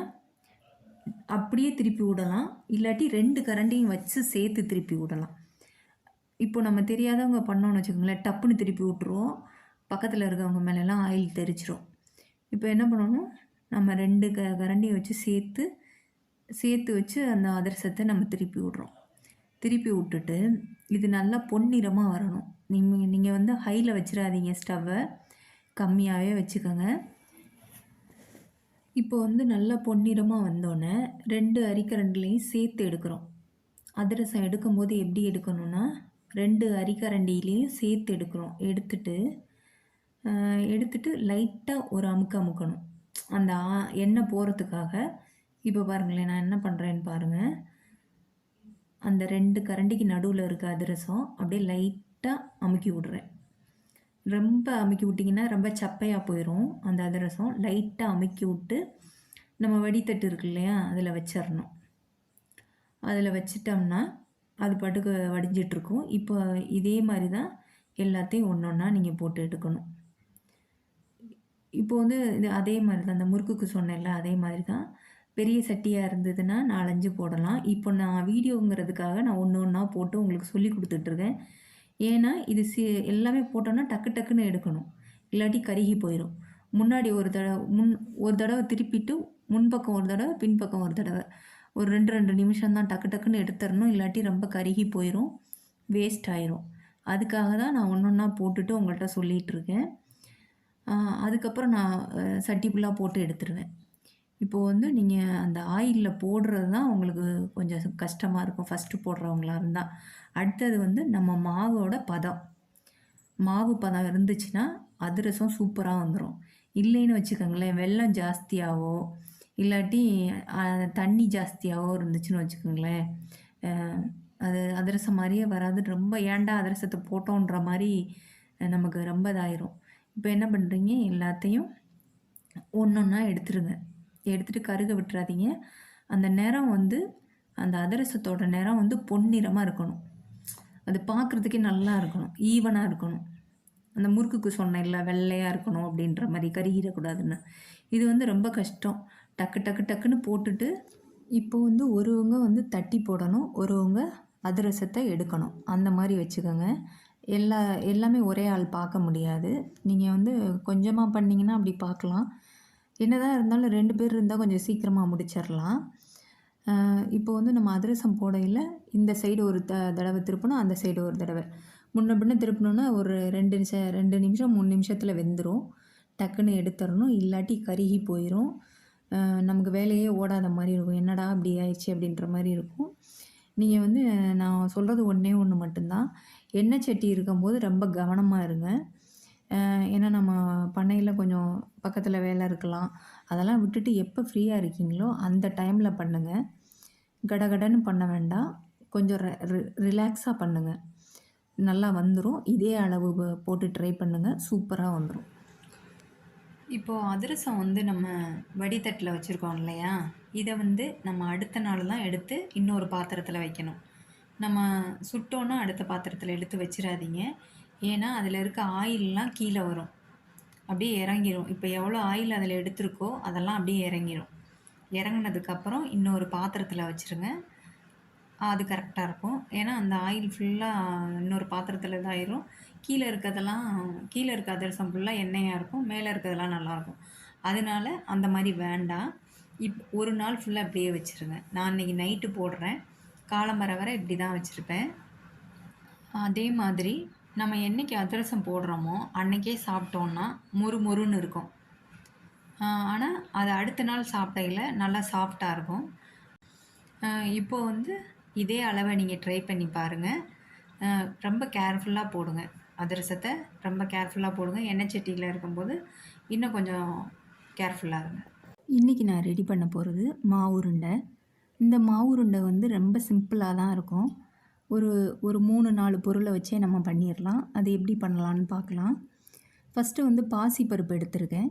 அப்படியே திருப்பி விடலாம், இல்லாட்டி 2 கரண்டியும் வச்சு சேர்த்து திருப்பி விடலாம். இப்போ நம்ம தெரியாதவங்க பண்ணோன்னு வச்சுக்கோங்களேன், டப்புன்னு திருப்பி விட்ருவோம். பக்கத்தில் இருக்கவங்க மேலெல்லாம் ஆயில் தெரிச்சிரும். இப்போ என்ன பண்ணணும், நம்ம 2 கரண்டியை வச்சு சேர்த்து வச்சு அந்த அதிரசத்தை நம்ம திருப்பி விட்றோம். திருப்பி விட்டுட்டு இது நல்லா பொன்னிறமாக வரணும். நீங்கள் வந்து ஹையில் வச்சிடாதீங்க, ஸ்டவ்வை கம்மியாகவே வச்சுக்கோங்க. இப்போ வந்து நல்லா பொன்னிறமாக வந்தோடனே 2 அரிக்கரண்டிலையும் சேர்த்து எடுக்கிறோம். அதிரசம் எடுக்கும்போது எப்படி எடுக்கணும்னா, 2 அரிக்கரண்டிலையும் சேர்த்து எடுக்கிறோம். எடுத்துட்டு லைட்டாக ஒரு அமுக்கணும் அந்த எண்ணெய் போகிறதுக்காக. இப்போ பாருங்களேன், நான் என்ன பண்ணுறேன்னு பாருங்கள். அந்த 2 கரண்டிக்கு நடுவில் இருக்க அதிரசம் அப்படியே லைட்டாக அமுக்கி விட்றேன். ரொம்ப அமுக்கி விட்டிங்கன்னா ரொம்ப சப்பையாக போயிடும் அந்த அதிரசம். லைட்டாக அமுக்கி விட்டு நம்ம வடித்தட்டு இருக்கு இல்லையா, அதில் வச்சிடணும். அதில் வச்சிட்டோம்னா அது பாட்டுக்கு வடிஞ்சிட்ருக்கும். இப்போ இதே மாதிரி தான் எல்லாத்தையும் ஒன்று ஒன்றா நீங்கள் போட்டு எடுக்கணும். இப்போ வந்து இது அதே மாதிரி தான், அந்த முறுக்குக்கு சொன்னேன்ல, அதே மாதிரி தான். பெரிய சட்டியாக இருந்ததுன்னா 4-5 போடலாம். இப்போ நான் வீடியோங்கிறதுக்காக நான் ஒன்று ஒன்றா போட்டு உங்களுக்கு சொல்லி கொடுத்துட்ருக்கேன். ஏன்னா இது எல்லாமே போட்டோன்னா டக்குன்னு எடுக்கணும், இல்லாட்டி கருகி போயிடும். முன்னாடி ஒரு தடவை திருப்பிட்டு முன்பக்கம் ஒரு தடவை, பின்பக்கம் ஒரு தடவை, ஒரு 2 நிமிஷம் தான் டக்குன்னு எடுத்துடணும். இல்லாட்டி ரொம்ப கருகி போயிடும், வேஸ்ட் ஆயிரும். அதுக்காக தான் நான் ஒன்று ஒன்றா போட்டுட்டு உங்கள்கிட்ட சொல்லிகிட்ருக்கேன். அதுக்கப்புறம் நான் சட்டி ஃபுல்லாக போட்டு எடுத்துருவேன். இப்போது வந்து நீங்கள் அந்த ஆயிலில் போடுறது தான் உங்களுக்கு கொஞ்சம் கஷ்டமாக இருக்கும் ஃபஸ்ட்டு போடுறவங்களா இருந்தால். அடுத்தது வந்து நம்ம மாவு பதம் இருந்துச்சுன்னா அதிரசம் சூப்பராக வந்துடும். இல்லைன்னு வச்சுக்கோங்களேன், வெல்லம் ஜாஸ்தியாகவோ இல்லாட்டி தண்ணி ஜாஸ்தியாகவோ இருந்துச்சுன்னு வச்சுக்கோங்களேன், அது அதிரசம் மாதிரியே வராது. ரொம்ப ஏன்டா அதிரசத்தை போட்டோன்ற மாதிரி நமக்கு ரொம்ப இதாயிரும். இப்போ என்ன பண்ணுறீங்க, எல்லாத்தையும் ஒன்று ஒன்றா எடுத்துகிட்டு கருக விட்டுறாதீங்க. அந்த நிறம் வந்து அந்த அதிரசத்தோட நிறம் வந்து பொன்னிறமாக இருக்கணும். அது பார்க்குறதுக்கே நல்லா இருக்கணும், ஈவனாக இருக்கணும். அந்த முறுக்குக்கு சொன்னேன்ல, வெள்ளையாக இருக்கணும் அப்படின்ற மாதிரி, கருகிடக்கூடாதுன்னு. இது வந்து ரொம்ப கஷ்டம். டக்குன்னு போட்டுட்டு இப்போ வந்து ஒருவங்க வந்து தட்டி போடணும், ஒருவங்க அதிரசத்தை எடுக்கணும். அந்த மாதிரி வச்சுக்கோங்க. எல்லாமே ஒரே ஆள் பார்க்க முடியாது. நீங்கள் வந்து கொஞ்சமாக பண்ணிங்கன்னா அப்படி பார்க்கலாம். என்னதான் இருந்தாலும் 2 பேர் இருந்தால் கொஞ்சம் சீக்கிரமாக முடிச்சிடலாம். இப்போ வந்து நம்ம அதிரசம் போடையில் இந்த சைடு ஒரு தடவை திருப்பணும், அந்த சைடு ஒரு தடவை முன்ன பின்ன திருப்பணுன்னா ஒரு 2 நிமிஷம் 3 நிமிஷத்தில் வெந்துடும். டக்குன்னு எடுத்துடணும், இல்லாட்டி கருகி போயிடும். நமக்கு வேலையே ஓடாத மாதிரி இருக்கும். என்னடா அப்படி ஆயிடுச்சு அப்படின்ற மாதிரி இருக்கும். நீங்கள் வந்து நான் சொல்கிறது ஒன்று மட்டும்தான், எண்ணெய் சட்டி இருக்கும்போது ரொம்ப கவனமாக இருங்க. ஏன்னா நம்ம பண்ணையில் கொஞ்சம் பக்கத்தில் வேலை இருக்கலாம். அதெல்லாம் விட்டுட்டு எப்போ ஃப்ரீயாக இருக்கீங்களோ அந்த டைமில் பண்ணுங்கள். கடகடன்னு பண்ண வேண்டாம், கொஞ்சம் ரிலாக்ஸாக பண்ணுங்கள். நல்லா வந்துடும். இதே அளவு போட்டு ட்ரை பண்ணுங்கள், சூப்பராக வந்துடும். இப்போது அதிரசம் வந்து நம்ம வடித்தட்டில் வச்சுருக்கோம் இல்லையா, இதை வந்து நம்ம அடுத்த நாள் தான் எடுத்து இன்னொரு பாத்திரத்தில் வைக்கணும். நம்ம சுட்டோன்னா அடுத்த பாத்திரத்தில் எடுத்து வச்சிடாதீங்க. ஏன்னா அதில் இருக்க ஆயிலெலாம் கீழே வரும், அப்படியே இறங்கிடும். இப்போ எவ்வளோ ஆயில் அதில் எடுத்திருக்கோ அதெல்லாம் அப்படியே இறங்கிடும். இறங்கினதுக்கப்புறம் இன்னொரு பாத்திரத்தில் வச்சுருங்க, அது கரெக்டாக இருக்கும். ஏன்னா அந்த ஆயில் ஃபுல்லாக இன்னொரு பாத்திரத்தில் இதாயிரும். கீழே இருக்க அதிரசம் ஃபுல்லாக எண்ணெயாக இருக்கும், மேலே இருக்கிறதெல்லாம் நல்லாயிருக்கும். அதனால அந்த மாதிரி வேண்டாம். ஒரு நாள் ஃபுல்லாக அப்படியே வச்சுருங்க. நான் இன்றைக்கி நைட்டு போடுறேன், காலம்பரை வரை இப்படி தான் வச்சுருப்பேன். அதே மாதிரி நம்ம என்றைக்கு அதிரசம் போடுறோமோ அன்றைக்கே சாப்பிட்டோன்னா மொறுன்னு இருக்கும். ஆனால் அது அடுத்த நாள் சாப்பிடையில் நல்லா சாஃப்டாக இருக்கும். இப்போது வந்து இதே அளவை நீங்கள் ட்ரை பண்ணி பாருங்கள். ரொம்ப கேர்ஃபுல்லாக போடுங்க, அதிரசத்தை ரொம்ப கேர்ஃபுல்லாக போடுங்க. எண்ணெய் சட்டியில் இருக்கும்போது இன்னும் கொஞ்சம் கேர்ஃபுல்லாக இருங்க. இன்றைக்கி நான் ரெடி பண்ண போகிறது மாவு உருண்டை. இந்த மாவு உருண்டை வந்து ரொம்ப சிம்பிளாக தான் இருக்கும். ஒரு 3-4 பொருளை வச்சே நம்ம பண்ணிடலாம். அது எப்படி பண்ணலான்னு பார்க்கலாம். ஃபஸ்ட்டு வந்து பாசிப்பருப்பு எடுத்திருக்கேன்.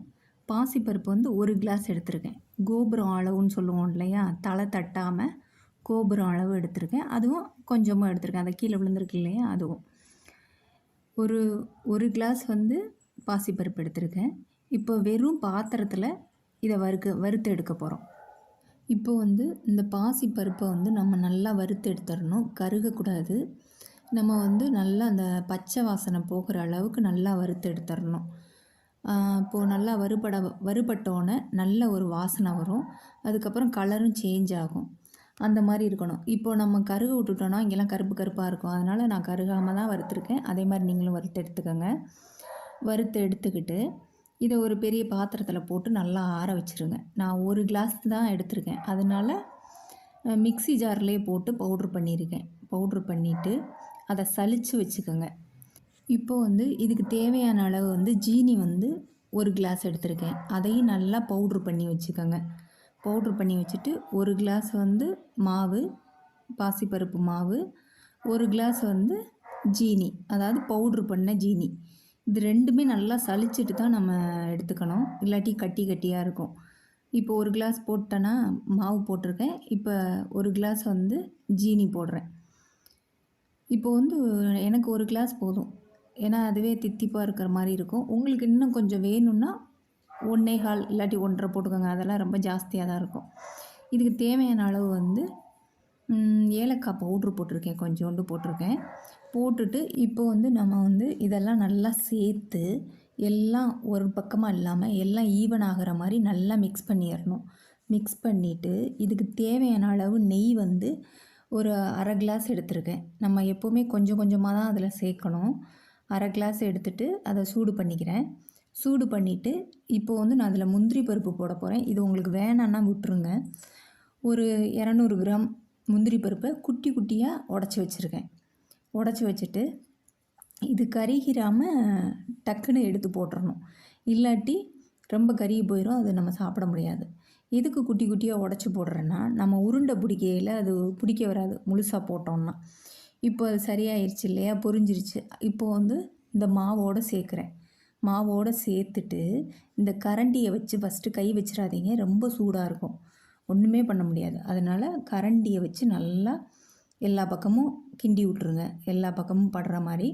பாசிப்பருப்பு வந்து 1 கிளாஸ் எடுத்திருக்கேன். கோபுரம் அளவுன்னு சொல்லுவோம் இல்லையா, தலை தட்டாமல் கோபுரம் அளவு எடுத்திருக்கேன். அதுவும் கொஞ்சமாக எடுத்திருக்கேன், அதை கீழே விழுந்திருக்கு இல்லையா, அதுவும். ஒரு கிளாஸ் வந்து பாசிப்பருப்பு எடுத்திருக்கேன். இப்போ வெறும் பாத்திரத்தில் இதை வறுத்து எடுக்க போகிறோம். இப்போ வந்து இந்த பாசிப்பருப்பை வந்து நம்ம நல்லா வறுத்து எடுத்துடணும், கருகக்கூடாது. நம்ம வந்து நல்லா அந்த பச்சை வாசனை போகிற அளவுக்கு நல்லா வறுத்து எடுத்துடணும். இப்போது நல்லா வறுபட்டோன்னே நல்ல ஒரு வாசனை வரும். அதுக்கப்புறம் கலரும் சேஞ்ச் ஆகும், அந்த மாதிரி இருக்கணும். இப்போது நம்ம கருக விட்டுட்டோன்னா இங்கெல்லாம் கருப்பாக இருக்கும். அதனால் நான் கருகாமல் தான் வறுத்துருக்கேன். அதே மாதிரி நீங்களும் வறுத்து எடுத்துக்கோங்க. வறுத்து எடுத்துக்கிட்டு இதை ஒரு பெரிய பாத்திரத்தில் போட்டு நல்லா ஆற வச்சுருங்க. நான் 1 கிளாஸ் தான் எடுத்திருக்கேன், அதனால் மிக்ஸி ஜார்லேயே போட்டு பவுட்ரு பண்ணிவிட்டு அதை சலித்து வச்சுக்கோங்க. இப்போது வந்து இதுக்கு தேவையான அளவு வந்து ஜீனி வந்து 1 கிளாஸ் எடுத்திருக்கேன், அதையும் நல்லா பவுட்ரு பண்ணி வச்சுக்கோங்க. பவுட்ரு பண்ணி வச்சுட்டு 1 கிளாஸ் வந்து மாவு, பாசிப்பருப்பு மாவு, 1 கிளாஸ் வந்து ஜீனி, அதாவது பவுட்ரு பண்ண ஜீனி. இது ரெண்டுமே நல்லா சலிச்சிட்டு தான் நம்ம எடுத்துக்கணும், இல்லாட்டி கட்டியாக இருக்கும். இப்போ 1 கிளாஸ் போட்டேன்னா மாவு போட்டிருக்கேன். இப்போ 1 கிளாஸ் வந்து ஜீனி போடுறேன். இப்போ வந்து எனக்கு 1 கிளாஸ் போதும், ஏன்னா அதுவே தித்திப்பாக இருக்கிற மாதிரி இருக்கும். உங்களுக்கு இன்னும் கொஞ்சம் வேணும்னா 1.25 இல்லாட்டி 1.5 போட்டுக்கோங்க, அதெல்லாம் ரொம்ப ஜாஸ்தியாக தான் இருக்கும். இதுக்கு தேவையான அளவு வந்து ஏலக்காய் பவுட்ரு போட்டிருக்கேன், கொஞ்சோண்டு போட்டிருக்கேன். போட்டுட்டு இப்போ வந்து நம்ம வந்து இதெல்லாம் நல்லா சேர்த்து எல்லாம் ஒரு பக்கமாக இல்லாமல் எல்லாம் ஈவன் ஆகிற மாதிரி நல்லா மிக்ஸ் பண்ணிடணும். மிக்ஸ் பண்ணிவிட்டு இதுக்கு தேவையான அளவு நெய் வந்து ஒரு 1/2 கிளாஸ் எடுத்திருக்கேன். நம்ம எப்போவுமே கொஞ்சம் கொஞ்சமாக தான் அதில் சேர்க்கணும். 1/2 கிளாஸ் எடுத்துகிட்டு அதை சூடு பண்ணிக்கிறேன். சூடு பண்ணிவிட்டு இப்போது வந்து நான் அதில் முந்திரி பருப்பு போட போகிறேன். இது உங்களுக்கு வேணான்னா விட்டுருங்க. ஒரு 200 கிராம் முந்திரி பருப்பை குட்டி குட்டியாக உடச்சி வச்சுருக்கேன். உடச்சி வச்சுட்டு இது கருகிராமல் டக்குன்னு எடுத்து போட்டுறணும், இல்லாட்டி ரொம்ப கருகி போயிடும், அது நம்ம சாப்பிட முடியாது. எதுக்கு குட்டி குட்டியாக உடச்சி போடுறேன்னா, நம்ம உருண்டை பிடிக்கையில் அது பிடிக்க வராது முழுசாக போட்டோம்னா. இப்போ அது சரியாயிருச்சு இல்லையா, பொரிஞ்சிருச்சு. இப்போது வந்து இந்த மாவோடு சேர்க்குறேன். மாவோடு சேர்த்துட்டு இந்த கரண்டியை வச்சு ஃபஸ்ட்டு கை வச்சிடாதீங்க, ரொம்ப சூடாக இருக்கும், ஒன்றுமே பண்ண முடியாது. அதனால் கரண்டியை வச்சு நல்லா எல்லா பக்கமும் கிண்டி விட்ருங்க, எல்லா பக்கமும் படுற மாதிரி.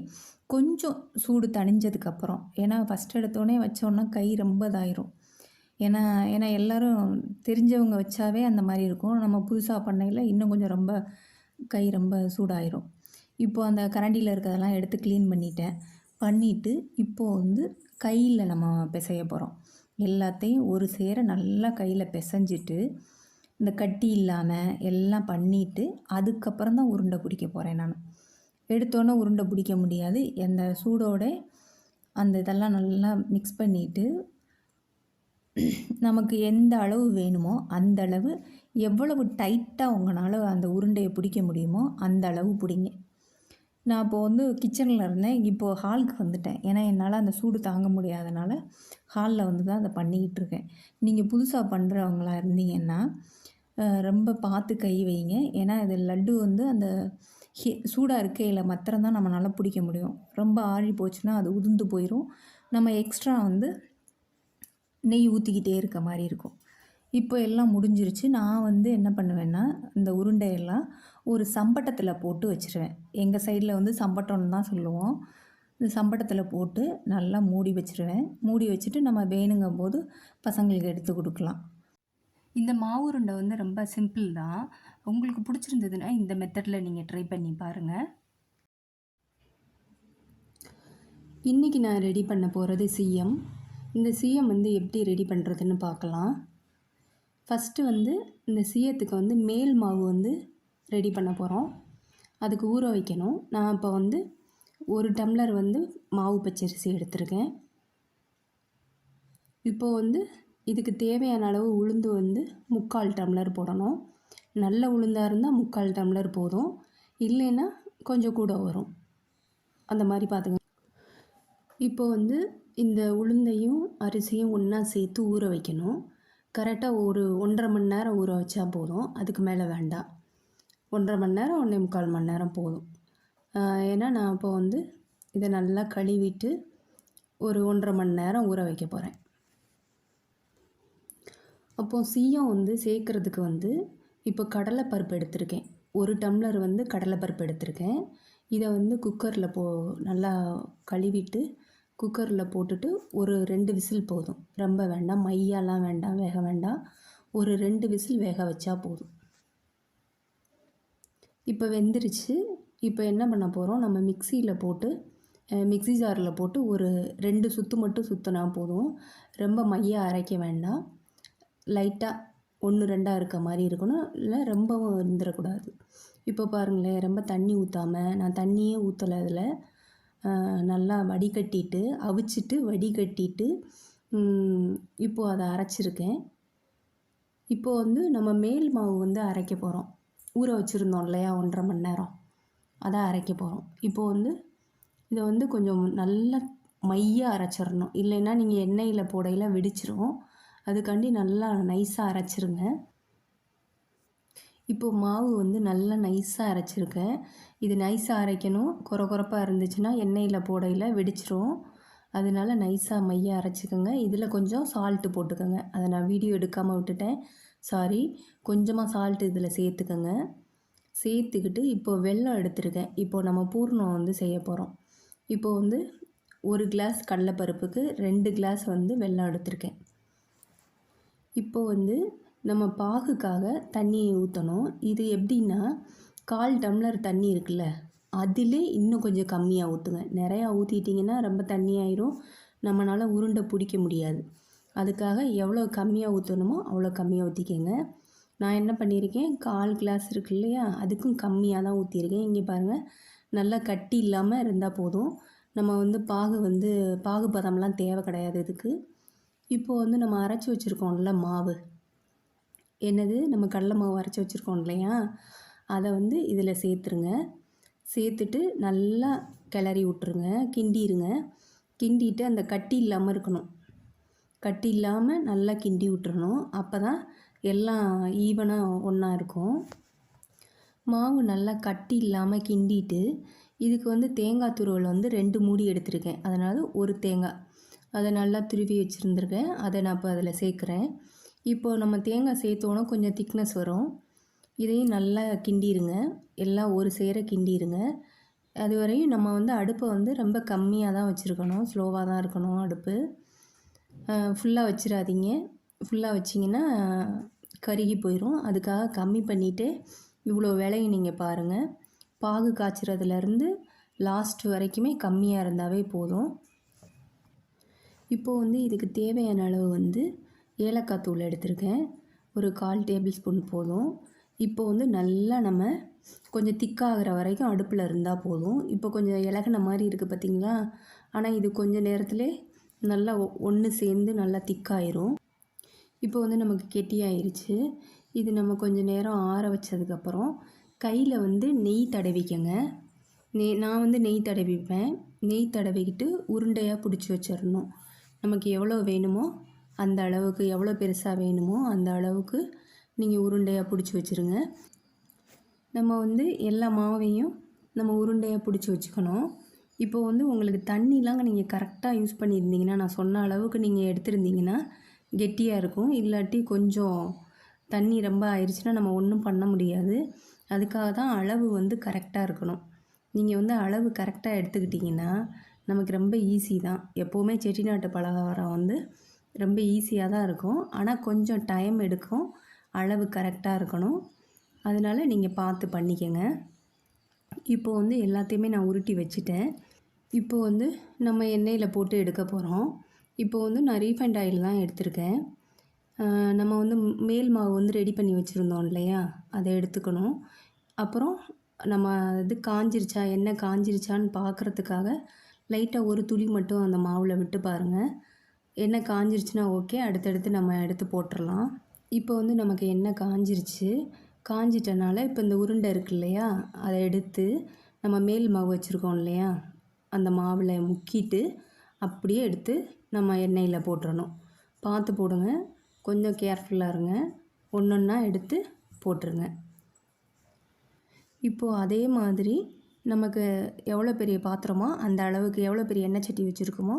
கொஞ்சம் சூடு தணிஞ்சதுக்கப்புறம், ஏன்னா ஃபஸ்ட் எடுத்தோடனே வச்சோன்னா கை ரொம்ப இதாயிரும். ஏன்னா எல்லோரும் தெரிஞ்சவங்க வச்சாவே அந்த மாதிரி இருக்கும். நம்ம புதுசாக பண்ணையில் இன்னும் கொஞ்சம் ரொம்ப கை ரொம்ப சூடாயிரும். இப்போது அந்த கரண்டியில் இருக்கிறதெல்லாம் எடுத்து க்ளீன் பண்ணிவிட்டு இப்போது வந்து கையில் நம்ம பிசைய போகிறோம். எல்லாத்தையும் ஒரு சேர நல்லா கையில் பிசைஞ்சிட்டு இந்த கட்டி இல்லாமல் எல்லாம் பண்ணிவிட்டு அதுக்கப்புறம் தான் உருண்டை பிடிக்க போகிறேன். நான் எடுத்தோன்னே உருண்டை பிடிக்க முடியாது, அந்த சூடோட அந்த இதெல்லாம் நல்லா மிக்ஸ் பண்ணிவிட்டு நமக்கு எந்த அளவு வேணுமோ அந்த அளவு, எவ்வளவு டைட்டாக உங்களால் அந்த உருண்டையை பிடிக்க முடியுமோ அந்த அளவு பிடிங்க. நான் இப்போது வந்து கிச்சனில் இருந்தேன், இப்போது ஹாலுக்கு வந்துட்டேன். ஏன்னா என்னால் அந்த சூடு தாங்க முடியாதனால ஹாலில் வந்து தான் அதை பண்ணிக்கிட்டு இருக்கேன். நீங்கள் புதுசாக பண்ணுறவங்களா இருந்தீங்கன்னா ரொம்ப பார்த்து கை வைங்க. ஏன்னா இது லட்டு வந்து அந்த சூடாக இருக்கையில் மாத்திரம் தான் நம்மளால் பிடிக்க முடியும். ரொம்ப ஆறி போச்சுன்னா அது உதிர்ந்து போயிடும். நம்ம எக்ஸ்ட்ரா வந்து நெய் ஊற்றிக்கிட்டே இருக்க மாதிரி இருக்கும். இப்போ எல்லாம் முடிஞ்சிருச்சு. நான் வந்து என்ன பண்ணுவேன்னா, இந்த உருண்டையெல்லாம் ஒரு சம்பட்டத்தில் போட்டு வச்சுருவேன். எங்கள் சைடில் வந்து சம்பட்டம்னு தான் சொல்லுவோம். இந்த சம்பட்டத்தில் போட்டு நல்லா மூடி வச்சுருவேன். மூடி வச்சுட்டு நம்ம வேணுங்கும் போது பசங்களுக்கு எடுத்து கொடுக்கலாம். இந்த மாவு உருண்டை வந்து ரொம்ப சிம்பிள் தான். உங்களுக்கு பிடிச்சிருந்ததுன்னா இந்த மெத்தடில் நீங்கள் ட்ரை பண்ணி பாருங்கள். இன்றைக்கி நான் ரெடி பண்ண போகிறது சீயம். இந்த சீயம் வந்து எப்படி ரெடி பண்ணுறதுன்னு பார்க்கலாம். ஃபஸ்ட்டு வந்து இந்த சீயத்துக்கு வந்து மேல் மாவு வந்து ரெடி பண்ண போகிறோம். அதுக்கு ஊற வைக்கணும். நான் இப்போ வந்து 1 டம்ளர் வந்து மாவு பச்சரிசி எடுத்திருக்கேன். இப்போது வந்து இதுக்கு தேவையான அளவு உளுந்து வந்து 3/4 டம்ளர் போடணும். நல்ல உளுந்தாக இருந்தால் 3/4 டம்ளர் போதும். இல்லைன்னா கொஞ்சம் கூட வரும். அந்த மாதிரி பார்த்துங்க. இப்போ வந்து இந்த உளுந்தையும் அரிசியும் ஒன்றா சேர்த்து ஊற வைக்கணும். கரெக்டாக ஒரு 1.5 மணி நேரம் ஊற வச்சா போதும். அதுக்கு மேலே வேண்டாம். 1.5 மணி நேரம் 1.25 மணி நேரம் போதும். ஏன்னா நான் இப்போ வந்து இதை நல்லா கழுவிட்டு ஒரு 1.5 மணி நேரம் ஊற வைக்க போகிறேன். அப்போது சீயம் வந்து சேர்க்குறதுக்கு வந்து இப்போ கடலைப்பருப்பு எடுத்திருக்கேன். 1 டம்ளர் வந்து கடலைப்பருப்பு எடுத்திருக்கேன். இதை வந்து குக்கரில் நல்லா கழுவிட்டு குக்கரில் போட்டுட்டு ஒரு 2 விசில் போதும். ரொம்ப வேண்டாம், மையாலாம் வேண்டாம், வேக வேண்டாம். ஒரு 2 விசில் வேக வச்சா போதும். இப்போ வெந்துருச்சு. இப்போ என்ன பண்ண போகிறோம், நம்ம மிக்சியில் போட்டு மிக்ஸி ஜாரில் போட்டு ஒரு 2 சுற்று மட்டும் சுற்றினா போதும். ரொம்ப மையாக அரைக்க வேண்டாம். லைட்டாக 1 2 இருக்க மாதிரி இருக்கணும். இல்லை ரொம்பவும் இருந்துடக்கூடாது. இப்போ பாருங்களேன், ரொம்ப தண்ணி ஊற்றாமல், நான் தண்ணியே ஊற்றலை அதில். நல்லா வடிகட்டிட்டு அவிச்சிட்டு வடிகட்டிட்டு இப்போது அதை அரைச்சிருக்கேன். இப்போது வந்து நம்ம மேல் மாவு வந்து அரைக்க போகிறோம். ஊற வச்சுருந்தோம் இல்லையா 1.5 மணி நேரம், அதை அரைக்க போகிறோம். இப்போது வந்து இதை வந்து கொஞ்சம் நல்லா மையாக அரைச்சிடணும். இல்லைன்னா நீங்கள் எண்ணெயில் போடையில் வெடிச்சிரும். அதுக்காண்டி நல்லா நைஸாக அரைச்சிருங்க. இப்போது மாவு வந்து நல்லா நைஸாக அரைச்சிருக்கேன். இது நைஸாக அரைக்கணும். கொரப்பாக இருந்துச்சுன்னா எண்ணெயில் போடையில் வெடிச்சிரும். அதனால நைஸாக மையாக அரைச்சிக்கோங்க. இதில் கொஞ்சம் சால்ட்டு போட்டுக்கோங்க. அதை நான் வீடியோ எடுக்காமல் விட்டுட்டேன், சாரி. கொஞ்சமாக சால்ட்டு இதில் சேர்த்துக்கோங்க. சேர்த்துக்கிட்டு இப்போது வெல்லம் எடுத்துருக்கேன். இப்போது நம்ம பூர்ணம் வந்து செய்ய போகிறோம். இப்போது வந்து 1 கிளாஸ் கடலைப்பருப்புக்கு 2 கிளாஸ் வந்து வெல்லம் எடுத்திருக்கேன். இப்போது வந்து நம்ம பாகுக்காக தண்ணி ஊற்றணும். இது எப்படின்னா 1/4 டம்ளர் தண்ணி இருக்குல்ல, அதிலே இன்னும் கொஞ்சம் கம்மியாக ஊற்றுங்க. நிறையா ஊற்றிட்டிங்கன்னா ரொம்ப தண்ணியாயிரும், நம்மளால் உருண்டை பிடிக்க முடியாது. அதுக்காக எவ்வளோ கம்மியாக ஊற்றணுமோ அவ்வளோ கம்மியாக ஊற்றிக்கங்க. நான் என்ன பண்ணியிருக்கேன், 1/4 கிளாஸ் இருக்கு இல்லையா, அதுக்கும் கம்மியாக தான் ஊற்றிருக்கேன். இங்கே பாருங்கள், நல்லா கட்டி இல்லாமல் இருந்தால் போதும். நம்ம வந்து பாகு பதம்லாம் தேவை கிடையாது இதுக்கு. இப்போது வந்து நம்ம அரைச்சி வச்சுருக்கோம்ல மாவு, என்னது நம்ம கடலை மாவு அரைச்சி வச்சுருக்கோம் இல்லையா, அதை வந்து இதில் சேர்த்துருங்க. சேர்த்துட்டு நல்லா கிளறி விட்ருங்க, கிண்டிடுங்க. கிண்டிட்டு அந்த கட்டி இல்லாமல் இருக்கணும். கட்டி இல்லாமல் நல்லா கிண்டி விட்டுறணும். அப்போ தான் எல்லாம் ஈவனாக ஒன்றா இருக்கும். மாவு நல்லா கட்டி இல்லாமல் கிண்டிட்டு இதுக்கு வந்து தேங்காய் துருவல் வந்து 2 மூடி எடுத்திருக்கேன். அதனால் ஒரு தேங்காய் அதை நல்லா துருவி வச்சுருந்துருக்கேன். அதை நான் இப்போ அதில் சேர்க்குறேன். இப்போது நம்ம தேங்காய் சேர்த்தோன்னா கொஞ்சம் திக்னஸ் வரும். இதையும் நல்லா கிண்டிடுங்க. எல்லாம் ஒரு சேர கிண்டிடுங்க. அது வரையும் நம்ம வந்து அடுப்பை வந்து ரொம்ப கம்மியாக தான் வச்சுருக்கணும், ஸ்லோவாக தான் இருக்கணும் அடுப்பு. ஃபுல்லாக வச்சிடாதீங்க. ஃபுல்லாக வச்சிங்கன்னா கருகி போயிடும். அதுக்காக கம்மி பண்ணிவிட்டு இவ்வளோ வேலையும் நீங்கள் பாருங்கள். பாகு காய்ச்சறதுலேருந்து லாஸ்ட் வரைக்குமே கம்மியாக இருந்தாவே போதும். இப்போது வந்து இதுக்கு தேவையான அளவு வந்து ஏலக்காய் தூள் எடுத்திருக்கேன். ஒரு 1/4 டேபிள் ஸ்பூன் போதும். இப்போ வந்து நல்லா நம்ம கொஞ்சம் திக்காகிற வரைக்கும் அடுப்பில் இருந்தால் போதும். இப்போ கொஞ்சம் இலகுன மாதிரி இருக்குது பார்த்திங்களா, ஆனால் இது கொஞ்சம் நேரத்திலே நல்லா ஒன்று சேர்ந்து நல்லா திக்காயிரும். இப்போ வந்து நமக்கு கெட்டியாயிருச்சு. இது நம்ம கொஞ்சம் நேரம் ஆற வச்சதுக்கப்புறம் கையில் வந்து நெய் தடவிக்கங்க. நான் வந்து நெய் தடவிப்பேன். நெய் தடவிக்கிட்டு உருண்டையாக பிடிச்சி வச்சிடணும். நமக்கு எவ்வளோ வேணுமோ அந்த அளவுக்கு, எவ்வளோ பெருசாக வேணுமோ அந்த அளவுக்கு நீங்கள் உருண்டையாக பிடிச்சி வச்சுருங்க. நம்ம வந்து எல்லா மாவையும் நம்ம உருண்டையாக பிடிச்சி வச்சுக்கணும். இப்போ வந்து உங்களுக்கு தண்ணிலாம் நீங்கள் கரெக்டாக யூஸ் பண்ணியிருந்தீங்கன்னா, நான் சொன்ன அளவுக்கு நீங்கள் எடுத்திருந்தீங்கன்னா கெட்டியாக இருக்கும். இல்லாட்டி கொஞ்சம் தண்ணி ரொம்ப ஆயிடுச்சுன்னா நம்ம ஒன்றும் பண்ண முடியாது. அதுக்காக தான் அளவு வந்து கரெக்டாக இருக்கணும். நீங்கள் வந்து அளவு கரெக்டாக எடுத்துக்கிட்டிங்கன்னா நமக்கு ரொம்ப ஈஸி தான். எப்போவுமே செட்டிநாட்டு பலகாரம் வந்து ரொம்ப ஈஸியாக தான் இருக்கும். ஆனால் கொஞ்சம் டைம் எடுக்கும். அளவு கரெக்டாக இருக்கணும். அதனால் நீங்கள் பார்த்து பண்ணிக்கங்க. இப்போ வந்து எல்லாத்தையுமே நான் உருட்டி வச்சுட்டேன். இப்போ வந்து நம்ம எண்ணெயில் போட்டு எடுக்க போகிறோம். இப்போ வந்து நான் ரீஃபைண்ட் ஆயில் தான் எடுத்திருக்கேன். நம்ம வந்து மேல் மாவு வந்து ரெடி பண்ணி வச்சுருந்தோம் இல்லையா, அதை எடுத்துக்கணும். அப்புறம் நம்ம இது காஞ்சிருச்சா, எண்ணெய் காஞ்சிருச்சான்னு பார்க்குறதுக்காக லைட்டாக ஒரு துளி மட்டும் அந்த மாவில் விட்டு பாருங்கள். எண்ணெய் காஞ்சிருச்சுன்னா ஓகே, அடுத்தடுத்து நம்ம எடுத்து போட்டுடலாம். இப்போ வந்து நமக்கு எண்ணெய் காஞ்சிருச்சு. காஞ்சிட்டனால இப்போ இந்த உருண்டை இருக்குது இல்லையா, அதை எடுத்து நம்ம மேல் மாவு வச்சுருக்கோம் இல்லையா, அந்த மாவில் முக்கிட்டு அப்படியே எடுத்து நம்ம எண்ணெயில் போட்டுறணும். பார்த்து போடுங்க, கொஞ்சம் கேர்ஃபுல்லாக இருங்க. ஒன்றா எடுத்து போட்டுருங்க. இப்போது அதே மாதிரி நமக்கு எவ்வளோ பெரிய பாத்திரமோ அந்த அளவுக்கு, எவ்வளோ பெரிய எண்ணெய் சட்டி வச்சுருக்கோமோ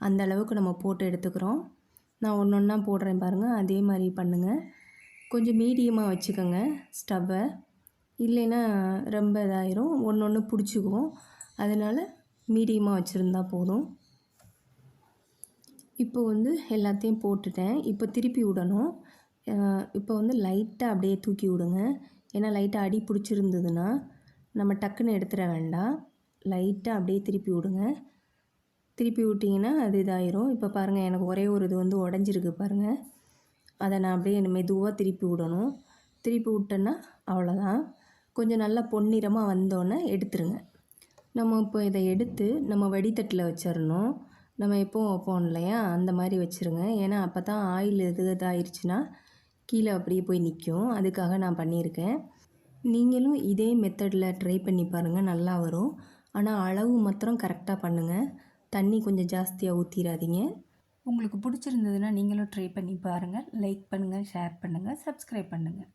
அந்த அளவுக்கு நம்ம போட்டு எடுத்துக்கிறோம். நான் ஒன்றா போடுறேன் பாருங்கள், அதே மாதிரி பண்ணுங்கள். கொஞ்சம் மீடியமாக வச்சுக்கோங்க ஸ்டவ்வை, இல்லைன்னா ரொம்ப இதாயிரும், ஒன்று பிடிச்சிக்கும். அதனால் மீடியமாக வச்சுருந்தா போதும். இப்போ வந்து எல்லாத்தையும் போட்டுட்டேன். இப்போ திருப்பி விடணும். இப்போ வந்து லைட்டாக அப்படியே தூக்கி விடுங்க. ஏன்னா லைட்டாக அடி பிடிச்சிருந்ததுன்னா நம்ம டக்குன்னு எடுத்துட வேண்டாம். லைட்டாக அப்படியே திருப்பி விடுங்க. திருப்பி விட்டிங்கன்னா அது இதாயிரும். இப்போ பாருங்கள், எனக்கு ஒரே ஒரு இது வந்து உடஞ்சிருக்கு பாருங்கள். அதை நான் அப்படியே மெதுவாக திருப்பி விடணும். திருப்பி விட்டேன்னா அவ்வளோதான். கொஞ்சம் நல்லா பொன்னிறமாக வந்தோடனே எடுத்துருங்க. நம்ம இப்போ இதை எடுத்து நம்ம வடித்தட்டில் வச்சிடணும். நம்ம எப்போவும் வைப்போம் இல்லையா, அந்த மாதிரி வச்சுருங்க. ஏன்னா அப்போ தான் ஆயில் இதாகிடுச்சுன்னா கீழே அப்படியே போய் நிற்கும். அதுக்காக நான் பண்ணியிருக்கேன். நீங்களும் இதே மெத்தடில் ட்ரை பண்ணி பாருங்கள், நல்லா வரும். ஆனால் அளவு மாத்திரம் கரெக்டாக பண்ணுங்கள். தண்ணி கொஞ்சம் ஜாஸ்தியாக ஊற்றிடாதீங்க. உங்களுக்கு பிடிச்சிருந்ததுன்னா நீங்களும் ட்ரை பண்ணி பாருங்கள். லைக் பண்ணுங்கள், ஷேர் பண்ணுங்கள், சப்ஸ்கிரைப் பண்ணுங்கள்.